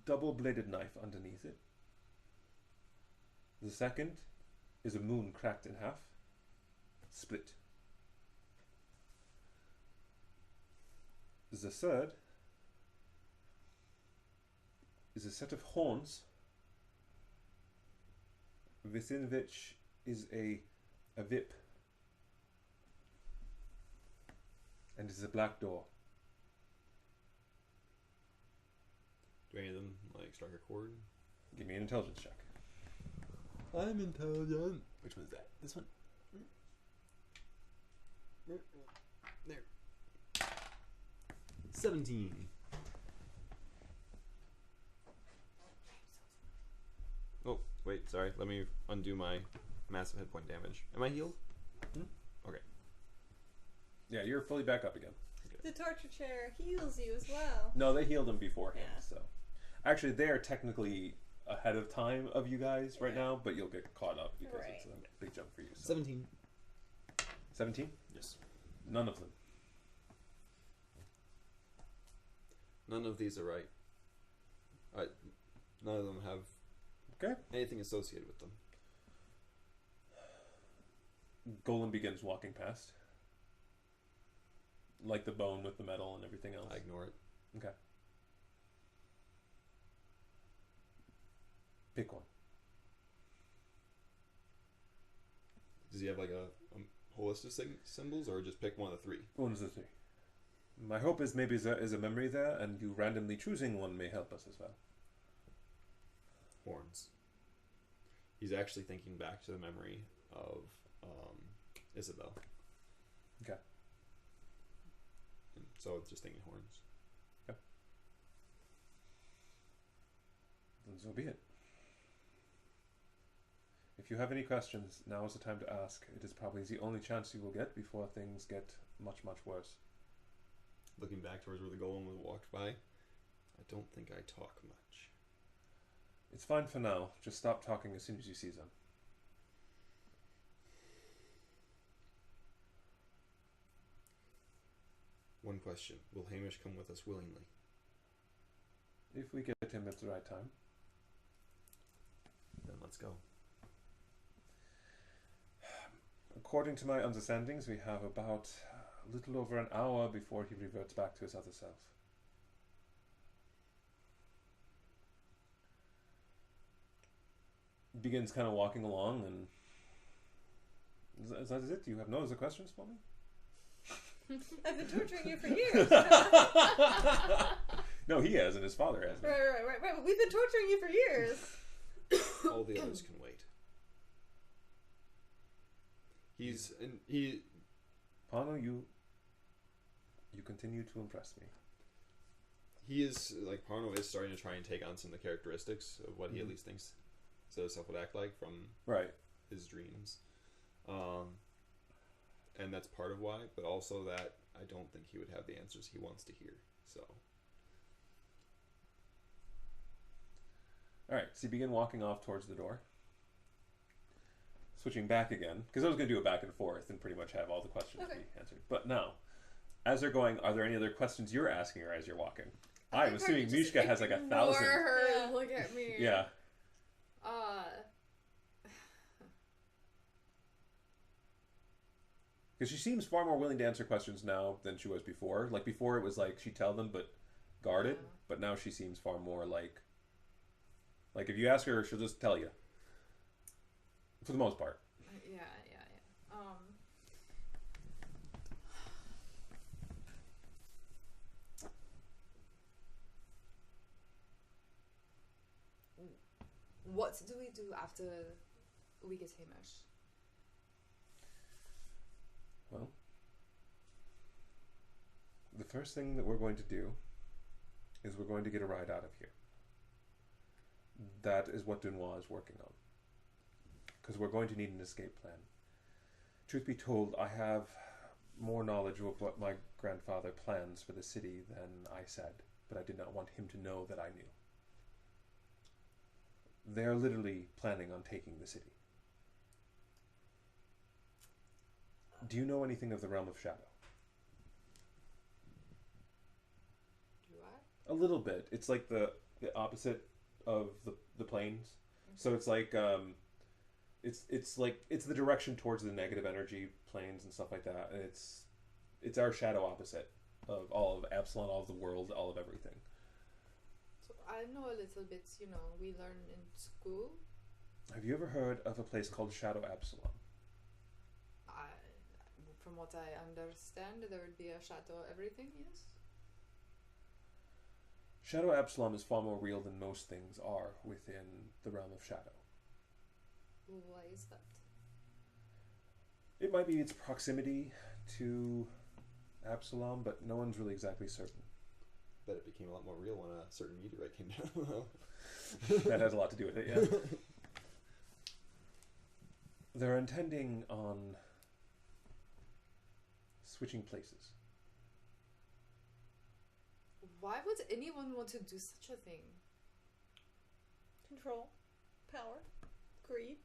double-bladed knife underneath it. The second is a moon cracked in half, split. The third is a set of horns within which is a whip, and is a black door. Do any of them like strike a chord? Give me an intelligence check. I'm intelligent. Which one's that? This one? There. 17. Oh, wait, sorry. Let me undo my massive hit point damage. Am I healed? Okay. Yeah, you're fully back up again. The torture chair heals you as well. No, they healed him beforehand, Yeah. so. Actually, they are technically ahead of time of you guys right now, but you'll get caught up because it's a big jump for you. So. 17. 17? Yes. None of them. None of these are right. None of them have Okay. anything associated with them. Golem begins walking past. Like the bone with the metal and everything else. I ignore it. Okay. Pick one. Does he have like a holistic symbols, or just pick one of the three? One of the three. My hope is maybe there is a memory there, and you randomly choosing one may help us as well. Horns. He's actually thinking back to the memory of Isabel. Okay. And so just thinking horns. Okay. Then so be it. If you have any questions, now is the time to ask. It is probably the only chance you will get before things get much, much worse. Looking back towards where the golem walked by, I don't think I talk much. It's fine for now. Just stop talking as soon as you see them. One question. Will Hamish come with us willingly? If we get him at the right time. Then let's go. According to my understandings, we have about a little over an hour before he reverts back to his other self. Begins kind of walking along, and is that it? Do you have no other questions for me? I've been torturing you for years. No, he has, and his father has. Right. But we've been torturing you for years. All the others can wait. He. Pano, you continue to impress me. He is like Parno is starting to try and take on some of the characteristics of what he at least thinks Zoself would act like from his dreams, and that's part of why. But also that I don't think he would have the answers he wants to hear. So, all right. So you begin walking off towards the door. Switching back again, because I was going to do it back and forth and pretty much have all the questions be answered. But now, as they're going, are there any other questions you're asking her as you're walking? I'm assuming Mishka has like 1,000. Her, look at me. Yeah. Because she seems far more willing to answer questions now than she was before. Like before, it was like she'd tell them, but guarded. Yeah. But now she seems far more like if you ask her, she'll just tell you. For the most part. Yeah. What do we do after we get Hamish? Well, the first thing that we're going to do is we're going to get a ride out of here. That is what Dunois is working on. Because we're going to need an escape plan. Truth be told, I have more knowledge of what my grandfather plans for the city than I said, but I did not want him to know that I knew. They are literally planning on taking the city. Do you know anything of the Realm of Shadow? Do I? A little bit. It's like the opposite of the planes. So it's like it's the direction towards the negative energy planes and stuff like that. And it's our shadow opposite of all of Absalom, all of the world, all of everything. So I know a little bit. We learn in school. Have you ever heard of a place called Shadow Absalom? From what I understand, there would be a shadow everything. Yes. Shadow Absalom is far more real than most things are within the realm of shadow. Why is that? It might be its proximity to Absalom, but no one's really exactly certain. Bet it became a lot more real when a certain meteorite came down. That has a lot to do with it, yeah. They're intending on switching places. Why would anyone want to do such a thing? Control, power, greed,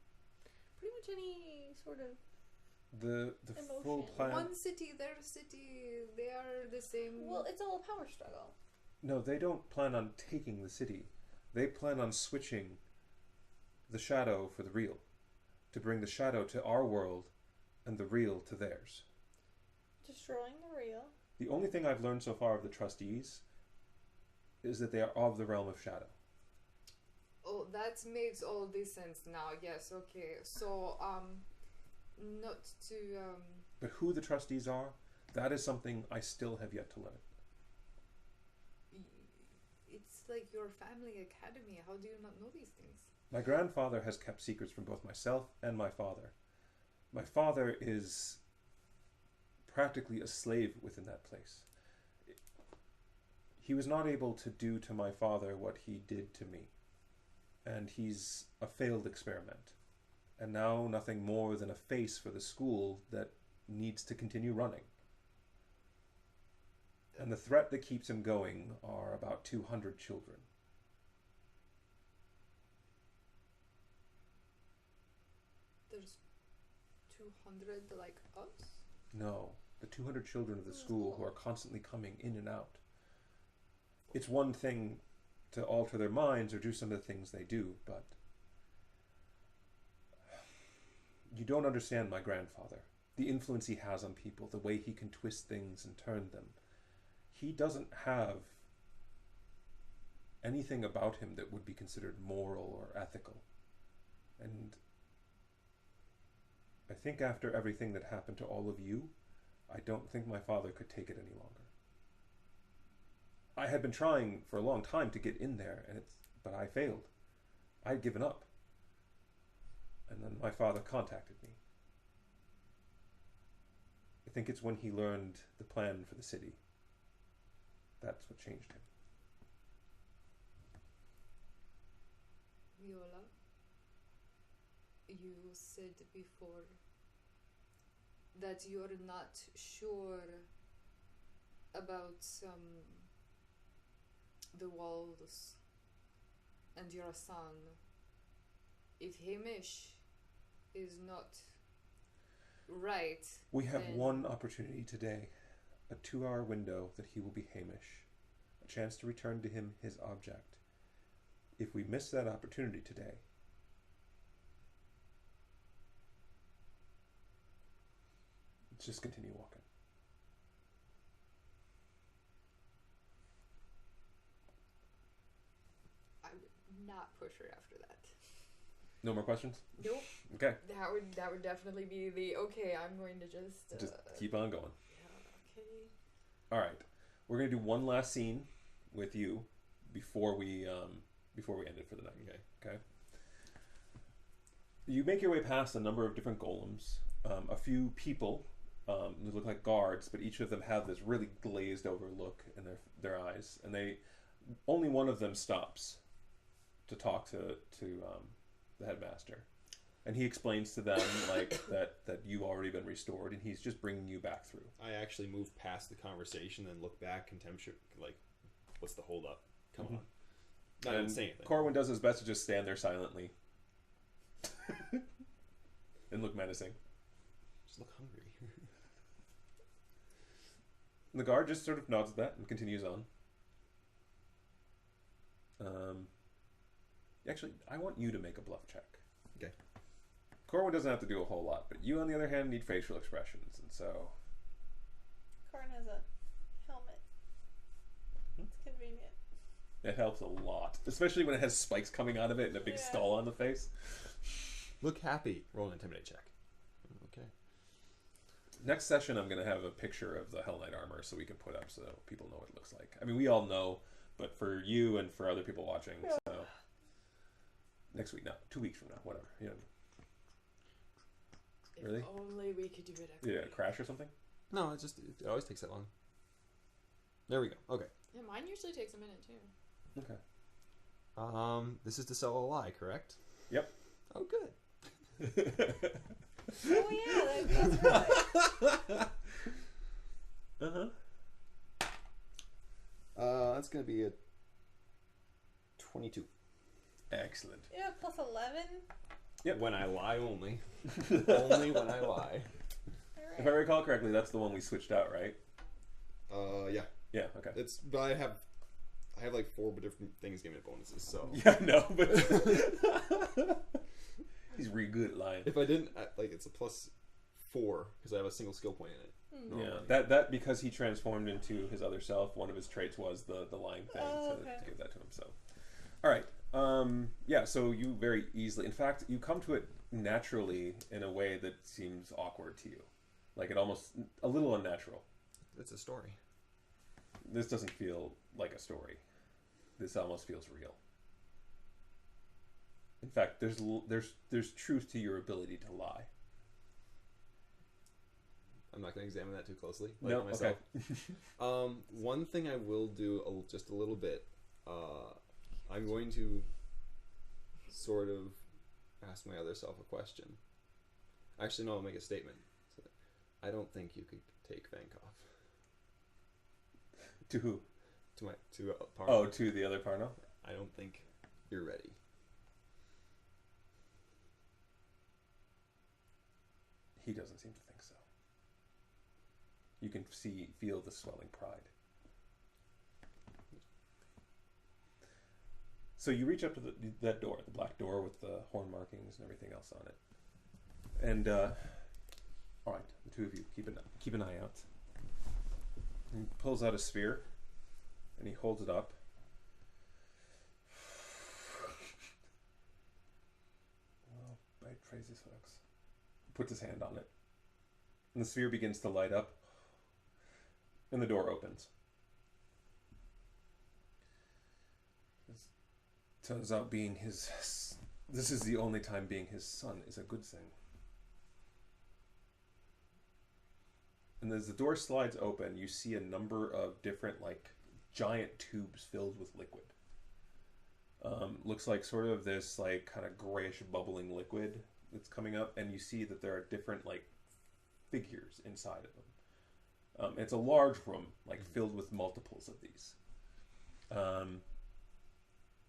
pretty much any sort of The emotion. full plan. One city, their city, they are the same. Well, it's all a power struggle. No, they don't plan on taking the city. They plan on switching the shadow for the real, to bring the shadow to our world and the real to theirs. Destroying the real. The only thing I've learned so far of the trustees is that they are of the realm of shadow. Oh, that makes all this sense now. Yes, okay. So, not to. But who the trustees are, that is something I still have yet to learn. It's like your family academy. How do you not know these things? My grandfather has kept secrets from both myself and my father. My father is practically a slave within that place. He was not able to do to my father what he did to me. And he's a failed experiment. And now nothing more than a face for the school that needs to continue running. And the threat that keeps him going are about 200 children. There's 200 like us? No, the 200 children of the school who are constantly coming in and out. It's one thing to alter their minds or do some of the things they do, but you don't understand my grandfather. The influence he has on people, the way he can twist things and turn them. He doesn't have anything about him that would be considered moral or ethical. And I think after everything that happened to all of you, I don't think my father could take it any longer. I had been trying for a long time to get in there, but I failed. I had given up. And then my father contacted me. I think it's when he learned the plan for the city. That's what changed him. Viola, you said before that you're not sure about the walls and your son. If Hamish is not right, we have then one opportunity today, a 2-hour window that he will be Hamish, a chance to return to him his object. If we miss that opportunity today, let's just continue walking. I would not push her after that. No more questions? Nope. Okay. That would definitely be the okay. I'm going to just keep on going. Yeah. Okay. All right. We're gonna do one last scene with you before we end it for the night. Okay. You make your way past a number of different golems, a few people who look like guards, but each of them have this really glazed over look in their eyes, and only one of them stops to talk to the headmaster, and he explains to them like that you've already been restored, and he's just bringing you back through. I actually move past the conversation and look back contemptuous, like, what's the hold up? Come on. Not even saying anything. Corwin does his best to just stand there silently and look menacing. Just look hungry. And the guard just sort of nods at that and continues on. Actually, I want you to make a bluff check. Okay. Corwin doesn't have to do a whole lot, but you, on the other hand, need facial expressions, and so... Corwin has a helmet. It's convenient. It helps a lot, especially when it has spikes coming out of it and a big skull on the face. Look happy. Roll an intimidate check. Okay. Next session, I'm going to have a picture of the Hell Knight armor so we can put up so people know what it looks like. I mean, we all know, but for you and for other people watching, so... Next week, no, 2 weeks from now, whatever. You know. If really? only we could do it every week. Crash or something? No, it always takes that long. There we go. Okay. Yeah, mine usually takes a minute too. Okay. This is to sell a lie, correct? Yep. Oh, good. Oh yeah, that's right. That's gonna be a 22. Excellent. Yeah, plus 11. Yep. When I lie only. Only when I lie. All right. If I recall correctly, that's the one we switched out, right? Yeah. Yeah, okay. But I have like 4 different things giving it bonuses, so. Yeah, no, but he's really good at lying. If I didn't, it's a plus 4 because I have a single skill point in it. Yeah, that because he transformed into his other self, one of his traits was the lying thing, to give that to him. So, all right, Yeah, so you very easily, in fact, you come to it naturally in a way that seems awkward to you. Like it almost, a little unnatural. It's a story. This doesn't feel like a story. This almost feels real. In fact, there's truth to your ability to lie. I'm not going to examine that too closely. No, myself. Okay. One thing I will do just a little bit. I'm going to sort of ask my other self a question. Actually, no, I'll make a statement. I don't think you could take Vankov. To who? To Parno. Oh, to the other Parno? I don't think you're ready. He doesn't seem to think so. You can feel the swelling pride. So you reach up to that door, the black door with the horn markings and everything else on it. And, all right, the two of you keep an eye out. He pulls out a sphere, and he holds it up. Oh, right, crazy folks. Puts his hand on it. And the sphere begins to light up. And the door opens. This turns out being his... This is the only time being his son is a good thing. And as the door slides open, you see a number of different, like, giant tubes filled with liquid. Looks like sort of this, like, kind of grayish bubbling liquid that's coming up, and you see that there are different, like, figures inside of them. It's a large room, like, filled with multiples of these.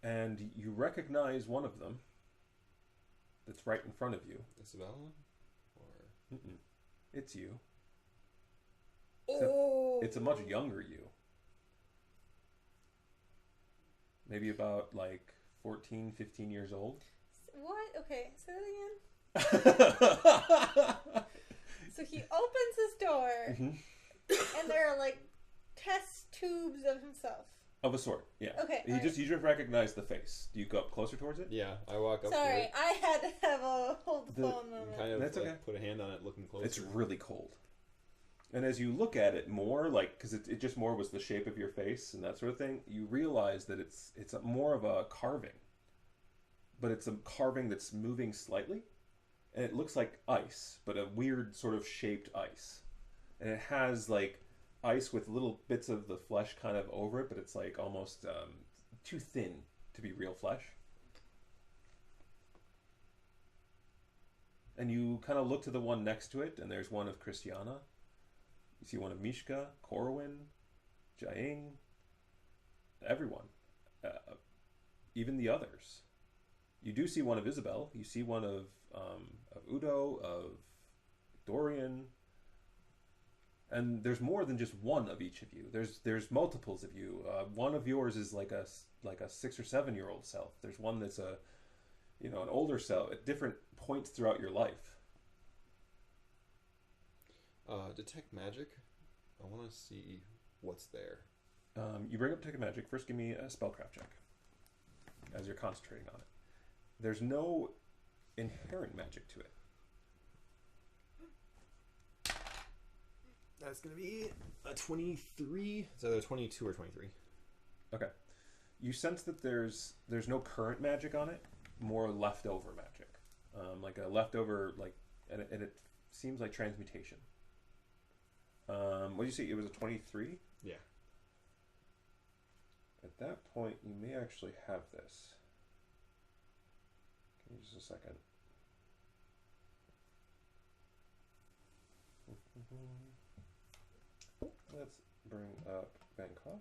And you recognize one of them that's right in front of you. Isabella? Or... Mm-mm. It's you. Oh. It's a much younger you. Maybe about like 14, 15 years old. What? Okay, say that again. So he opens his door, and there are like test tubes of himself. Of a sort, yeah. Okay. You just recognize the face. Do you go up closer towards it? Yeah, I walk up to Sorry, it. I had to have a hold the phone moment. Kind of That's like, okay. Put a hand on it, looking closer. It's really cold. And as you look at it more, like, because it just more was the shape of your face and that sort of thing, you realize that it's more of a carving. But it's a carving that's moving slightly. And it looks like ice, but a weird sort of shaped ice. And it has, like, ice with little bits of the flesh kind of over it, but it's, like, almost too thin to be real flesh. And you kind of look to the one next to it, and there's one of Christiana. You see one of Mishka, Corwin, Jaing, everyone. Even the others. You do see one of Isabel. You see one of Udo, of Dorian. And there's more than just one of each of you. There's multiples of you. One of yours is like a 6 or 7 year old self. There's one that's an older self at different points throughout your life. Detect magic. I want to see what's there. You bring up Detect Magic. First, give me a spellcraft check as you're concentrating on it. There's no inherent magic to it. That's going to be a 23. It's either 22 or 23. Okay. You sense that there's no current magic on it, more leftover magic. Like a leftover, and it seems like transmutation. What did you say? It was a 23? Yeah. At that point, you may actually have this. Give me just a second. Let's bring up Vankov.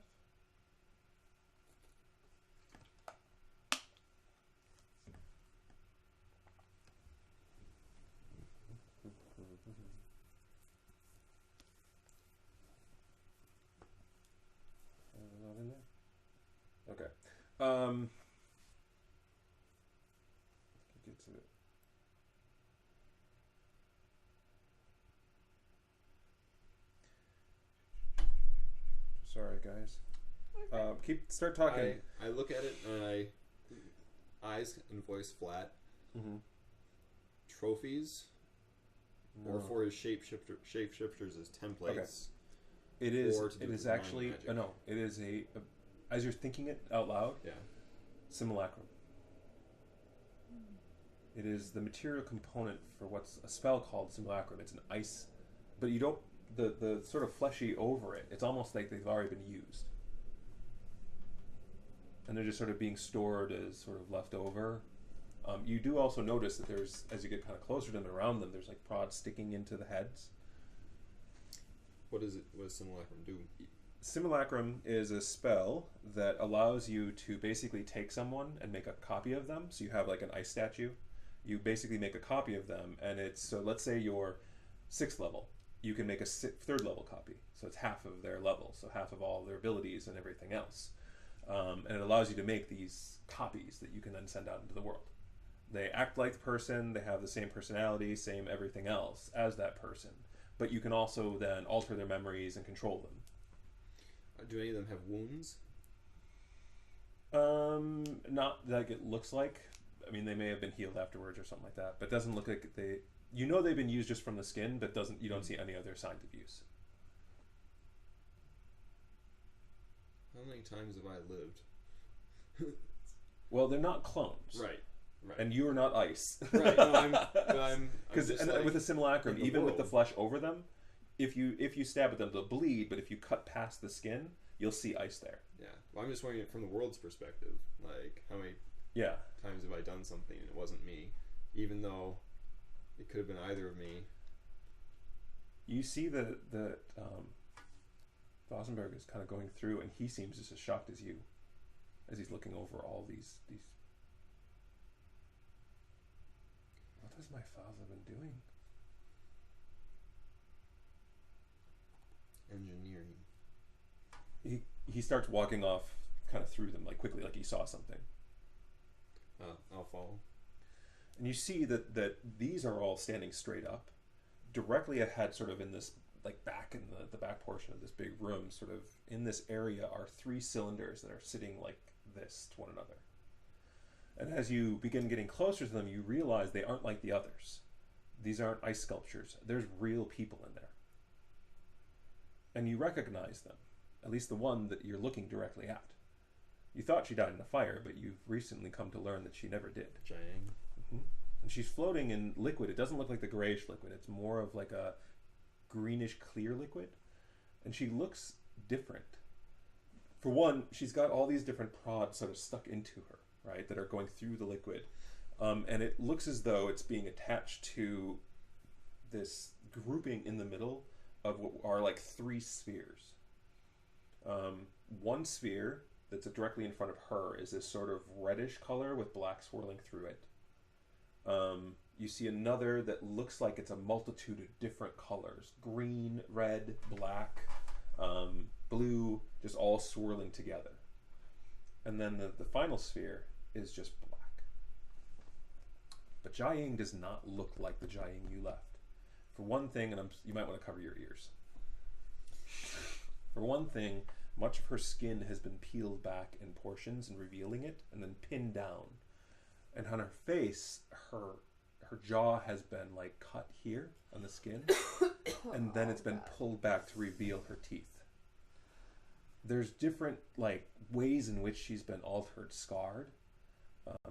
Not in there. Okay. Get to it. Sorry, guys. Start talking. I look at it and eyes and voice flat. Mm-hmm. Trophies, or for his shapeshifters as templates. Okay. It is. Or to do It with is mind actually. magic. No. It is as you're thinking it out loud. Yeah. Simulacrum. It is the material component for what's a spell called simulacrum. It's an ice, but you don't. The sort of fleshy over it. It's almost like they've already been used, and they're just sort of being stored as sort of leftover. You do also notice that there's, as you get kind of closer to them and around them, there's like prods sticking into the heads. What is it? What does Simulacrum do? Simulacrum is a spell that allows you to basically take someone and make a copy of them. So you have like an ice statue. You basically make a copy of them, and it's, so let's say you're 6th level. You can make a 3rd level copy. So it's half of their level, so half of all their abilities and everything else. And it allows you to make these copies that you can then send out into the world. They act like the person, they have the same personality, same everything else as that person. But you can also then alter their memories and control them. Do any of them have wounds? Not like it looks like. I mean, they may have been healed afterwards or something like that, but it doesn't look like they... You know they've been used just from the skin, but you don't see any other signs of use. How many times have I lived? Well, they're not clones. Right. And you are not ice. Right. No, I'm Because like, with a simulacrum, in the even with the world. flesh over them, if you stab at them, they'll bleed, but if you cut past the skin, you'll see ice there. Yeah. Well, I'm just wondering from the world's perspective, like how many Yeah. times have I done something and it wasn't me, even though it could have been either of me. You see that Fosenberg is kind of going through, and he seems just as shocked as you, as he's looking over all these. What has my father been doing? Engineering. He starts walking off, kind of through them, like quickly, like he saw something. I'll follow. And you see that these are all standing straight up, directly ahead, sort of in this, like back in the back portion of this big room, sort of in this area are 3 cylinders that are sitting like this to one another. And as you begin getting closer to them, you realize they aren't like the others. These aren't ice sculptures. There's real people in there. And you recognize them, at least the one that you're looking directly at. You thought she died in a fire, but you've recently come to learn that she never did. Jang. And she's floating in liquid. It doesn't look like the grayish liquid. It's more of like a greenish clear liquid. And she looks different. For one, she's got all these different prods sort of stuck into her, right, that are going through the liquid. And it looks as though it's being attached to this grouping in the middle of what are like 3 spheres. One sphere that's directly in front of her is this sort of reddish color with black swirling through it. You see another that looks like it's a multitude of different colors. Green, red, black, blue, just all swirling together. And then the final sphere is just black. But Jiaying does not look like the Jiaying you left. For one thing, and you might want to cover your ears. For one thing, much of her skin has been peeled back in portions and revealing it, and then pinned down. And on her face, her jaw has been like cut here on the skin, and then it's been pulled back to reveal her teeth. There's different like ways in which she's been altered, scarred.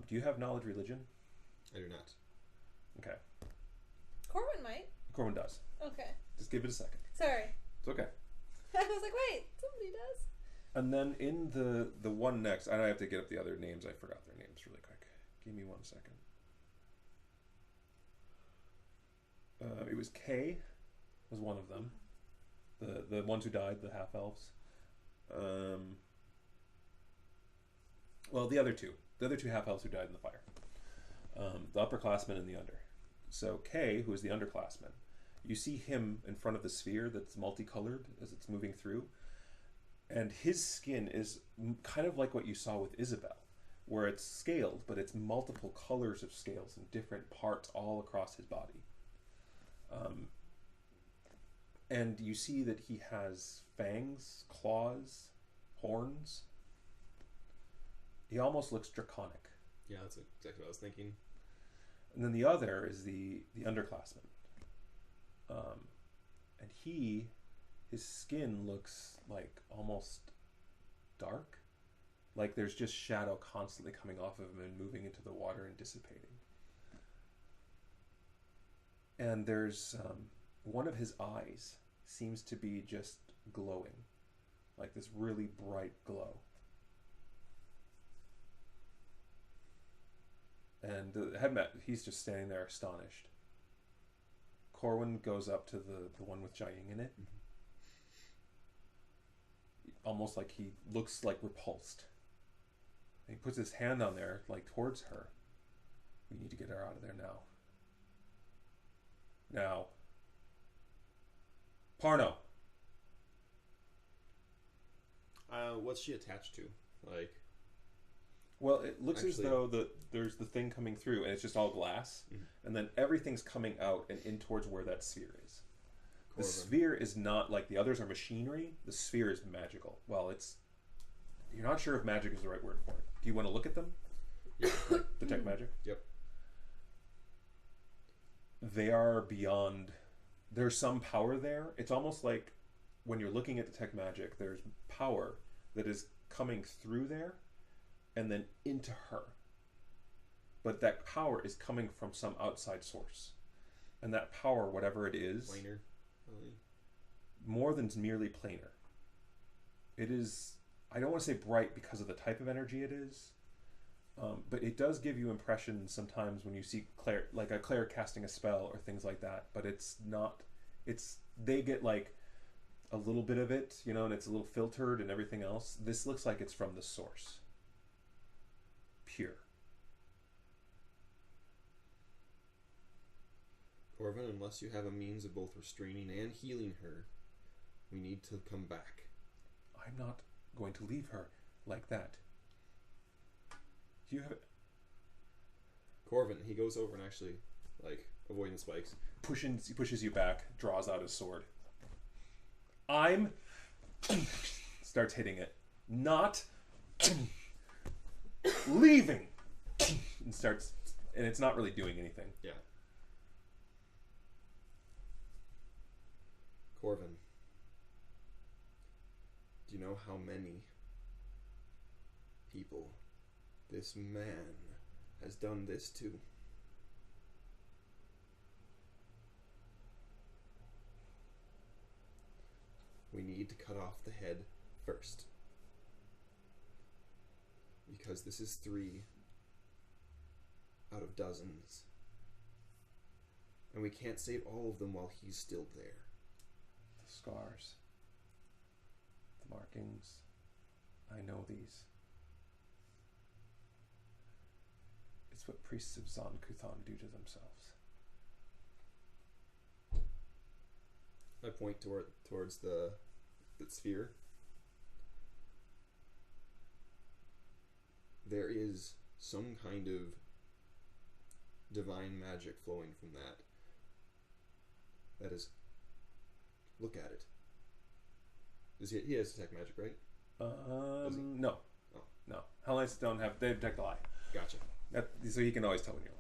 Do you have knowledge religion? I do not. Okay. Corwin might. Corwin does. Okay. Just give it a second. Sorry. It's okay. I was like, wait, somebody does. And then in the one next, I have to get up the other names. I forgot their names really quick. Give me 1 second. It was Kay, was one of them. The ones who died, the half elves. Well, the other two half elves who died in the fire. The upperclassman and the under. So Kay, who is the underclassman, you see him in front of the sphere that's multicolored as it's moving through, and his skin is kind of like what you saw with Isabel, where it's scaled, but it's multiple colors of scales in different parts all across his body. And you see that he has fangs, claws, horns. He almost looks draconic. Yeah, that's exactly what I was thinking. And then the other is the underclassman. And his skin looks like almost dark. Like there's just shadow constantly coming off of him and moving into the water and dissipating. And there's one of his eyes seems to be just glowing. Like this really bright glow. And the headmat, he's just standing there astonished. Corwin goes up to the one with Jiaying in it. Mm-hmm. Almost like he looks like repulsed. And he puts his hand on there, like towards her. We need to get her out of there now. Now. Parno. What's she attached to? Like, Well, it looks as Actually- though there's the thing coming through, and it's just all glass, and then everything's coming out and in towards where that sphere is. The Corvin. sphere is not like the others are machinery. The sphere is magical. Well, you're not sure if magic is the right word for it. Do you want to look at them? Yeah. Detect magic? Yep. They are beyond. There's some power there. It's almost like when you're looking at detect magic, there's power that is coming through there and then into her. But that power is coming from some outside source. And that power, whatever it is, Planer. Really. more than merely planar. It is, I don't want to say bright because of the type of energy it is, but it does give you impressions sometimes when you see Claire, like a Claire casting a spell or things like that, but it's not, they get like a little bit of it, and it's a little filtered and everything else. This looks like it's from the source. Pure. Corvin, unless you have a means of both restraining and healing her, we need to come back. I'm not going to leave her like that. You have Corvin, he goes over and actually, avoiding spikes. he pushes you back, draws out his sword. I'm starts hitting it. Not leaving. And it's not really doing anything. Yeah. Corvin, do you know how many people this man has done this to? We need to cut off the head first. Because this is 3 out of dozens. And we can't save all of them while he's still there. The scars. The markings. I know these. It's what priests of Zon Kuthan do to themselves. I point towards the sphere. There is some kind of divine magic flowing from that. That is, look at it. He has detect magic, right? Does he? No. Oh. No. Hell Knights don't have, they detect a lie. Gotcha. So he can always tell when you're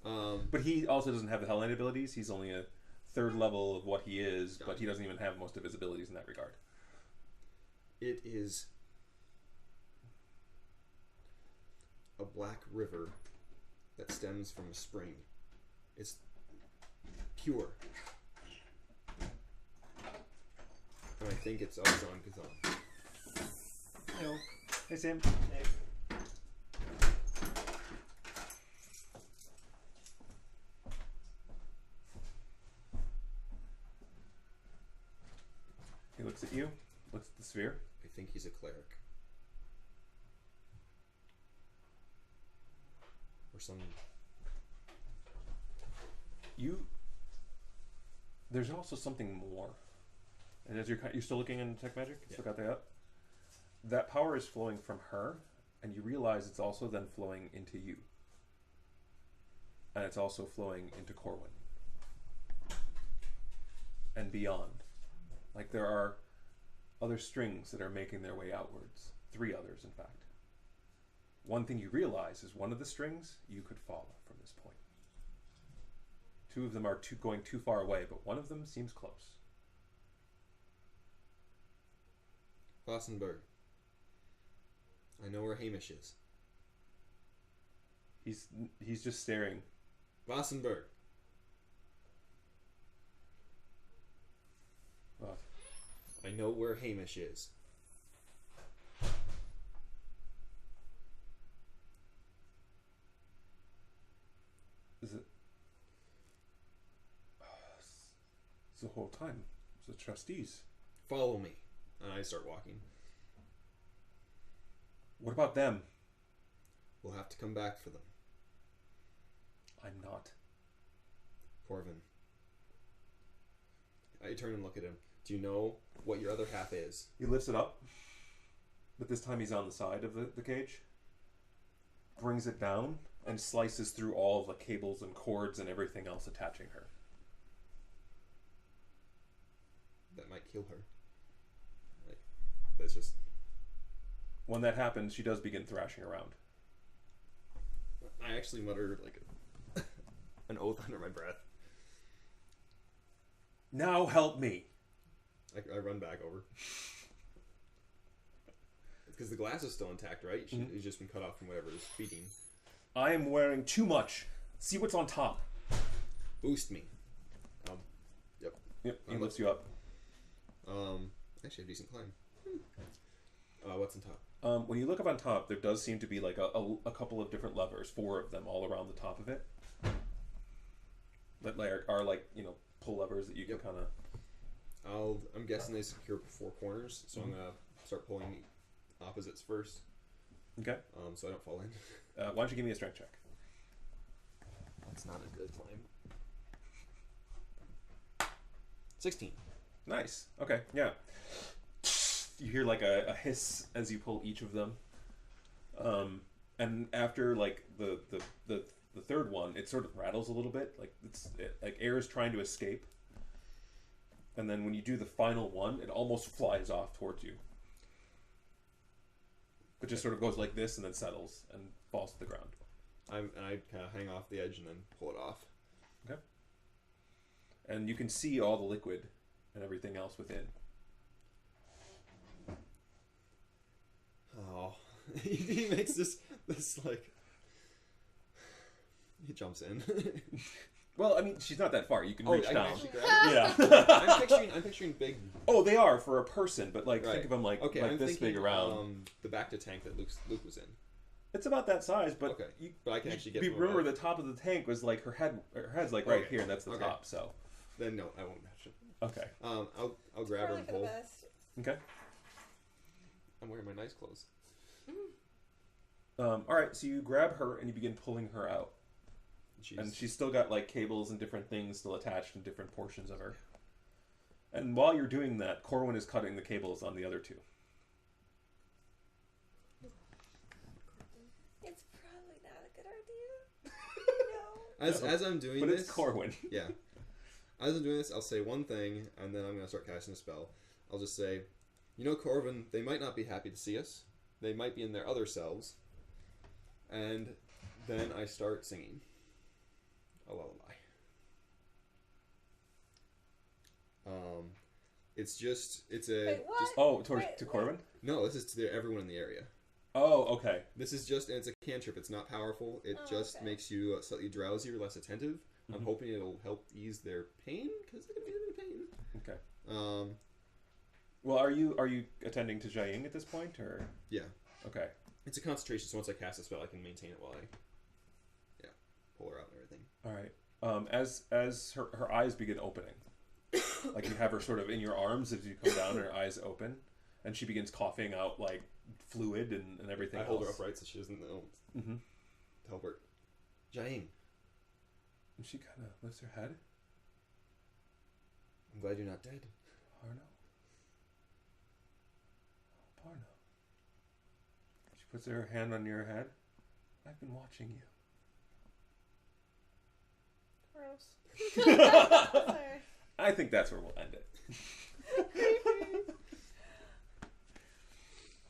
lying. But he also doesn't have the Hell Knight abilities. He's only a 3rd level of what he is, but he doesn't even have most of his abilities in that regard. It is a black river that stems from a spring. It's pure. And I think it's of Zon Kuthan. Hello. Hey, Sam. He looks at you, looks at the sphere. I think he's a cleric. Or some... There's also something more. And as you're still looking in Tech Magic? Yeah. Still got that up? That power is flowing from her, and you realize it's also then flowing into you. And it's also flowing into Corwin. And beyond. Like there are other strings that are making their way outwards. 3 others, in fact. one thing you realize is one of the strings you could follow from this point. Two of them are going too far away, but one of them seems close. Klassenberg. I know where Hamish is. He's just staring. Klassenberg. What? I know where Hamish is. Is it? It's the whole time. It's the trustees. Follow me. And I start walking. What about them? We'll have to come back for them. I'm not. Corvin. I turn and look at him. Do you know what your other half is? He lifts it up, but this time he's on the side of the cage. Brings it down and slices through all of the cables and cords and everything else attaching her. That might kill her. Like, that's just... When that happens, she does begin thrashing around. I actually mutter like an oath under my breath. Now help me. I run back over. Because the glass is still intact, right? She's just been cut off from whatever is feeding. I am wearing too much. See what's on top. Boost me. Yep. Yep, he lifts you up. Actually a decent climb. What's on top? When you look up on top, there does seem to be like a couple of different levers, 4 of them all around the top of it. That are like, pull levers that you can kind of... I'm guessing they secure 4 corners, so I'm gonna start pulling the opposites first. Okay. So I don't fall in. Why don't you give me a strength check? That's not a good climb. 16. Nice. Okay, yeah. You hear like a hiss as you pull each of them. And after like the third one, it sort of rattles a little bit. Like air is trying to escape. And then when you do the final one, it almost flies off towards you. It just sort of goes like this and then settles and falls to the ground. I kind of hang off the edge and then pull it off. Okay. And you can see all the liquid and everything else within. Oh, he makes this like he jumps in. Well, I mean, she's not that far. You can Oh, reach I can down. actually grab it? Yeah. I'm picturing big. Oh, they are for a person, but like Right. think of them like Okay, like I'm this thinking, big around. the back to tank that Luke was in. It's about that size, but Okay, you, but I can actually get. remember the top of the tank was like her head's like right Okay. here, and that's the Okay. top. So Then no, I won't match it. okay, I'll grab her Probably and for the pull. best. okay. I'm wearing my nice clothes. All right, so you grab her and you begin pulling her out, and she's still got like cables and different things still attached in different portions of her. And while you're doing that, Corwin is cutting the cables on the other 2. It's probably not a good idea. No. As I'm doing But this, it's Corwin. yeah. As I'm doing this, I'll say one thing, and then I'm gonna start casting a spell. I'll just say, Corvin, they might not be happy to see us. They might be in their other selves. And then I start singing a lullaby. It's a Wait, what? Oh, Wait, to Corwin? no. This is to everyone in the area. Oh, okay. This is it's a cantrip. It's not powerful. It Oh, just okay. makes you slightly drowsy or less attentive. I'm Mhm. hoping it'll help ease their pain because they're gonna be in pain. Okay. Well, are you attending to Jiaying at this point, or? Yeah. Okay. It's a concentration, so once I cast a spell, I can maintain it while I, pull her out and everything. All right. As her eyes begin opening, like you have her sort of in your arms as you come down, her eyes open, and she begins coughing out like fluid and everything. I hold her else. upright so she doesn't know. Mm-hmm. Talbert. Jaime, And she kind of lifts her head. I'm glad you're not dead. Parno. Oh, Parno. She puts her hand on your head. I've been watching you. Gross. Sorry. I think that's where we'll end it.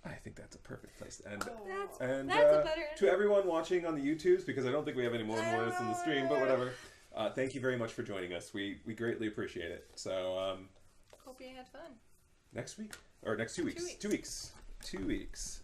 I think that's a perfect place to end it. That's And a better to everyone watching on the YouTubes, because I don't think we have any more than this in the stream, but whatever. Thank you very much for joining us. We greatly appreciate it. So Hope you had fun. next week or next 2 weeks. 2 weeks. 2 weeks.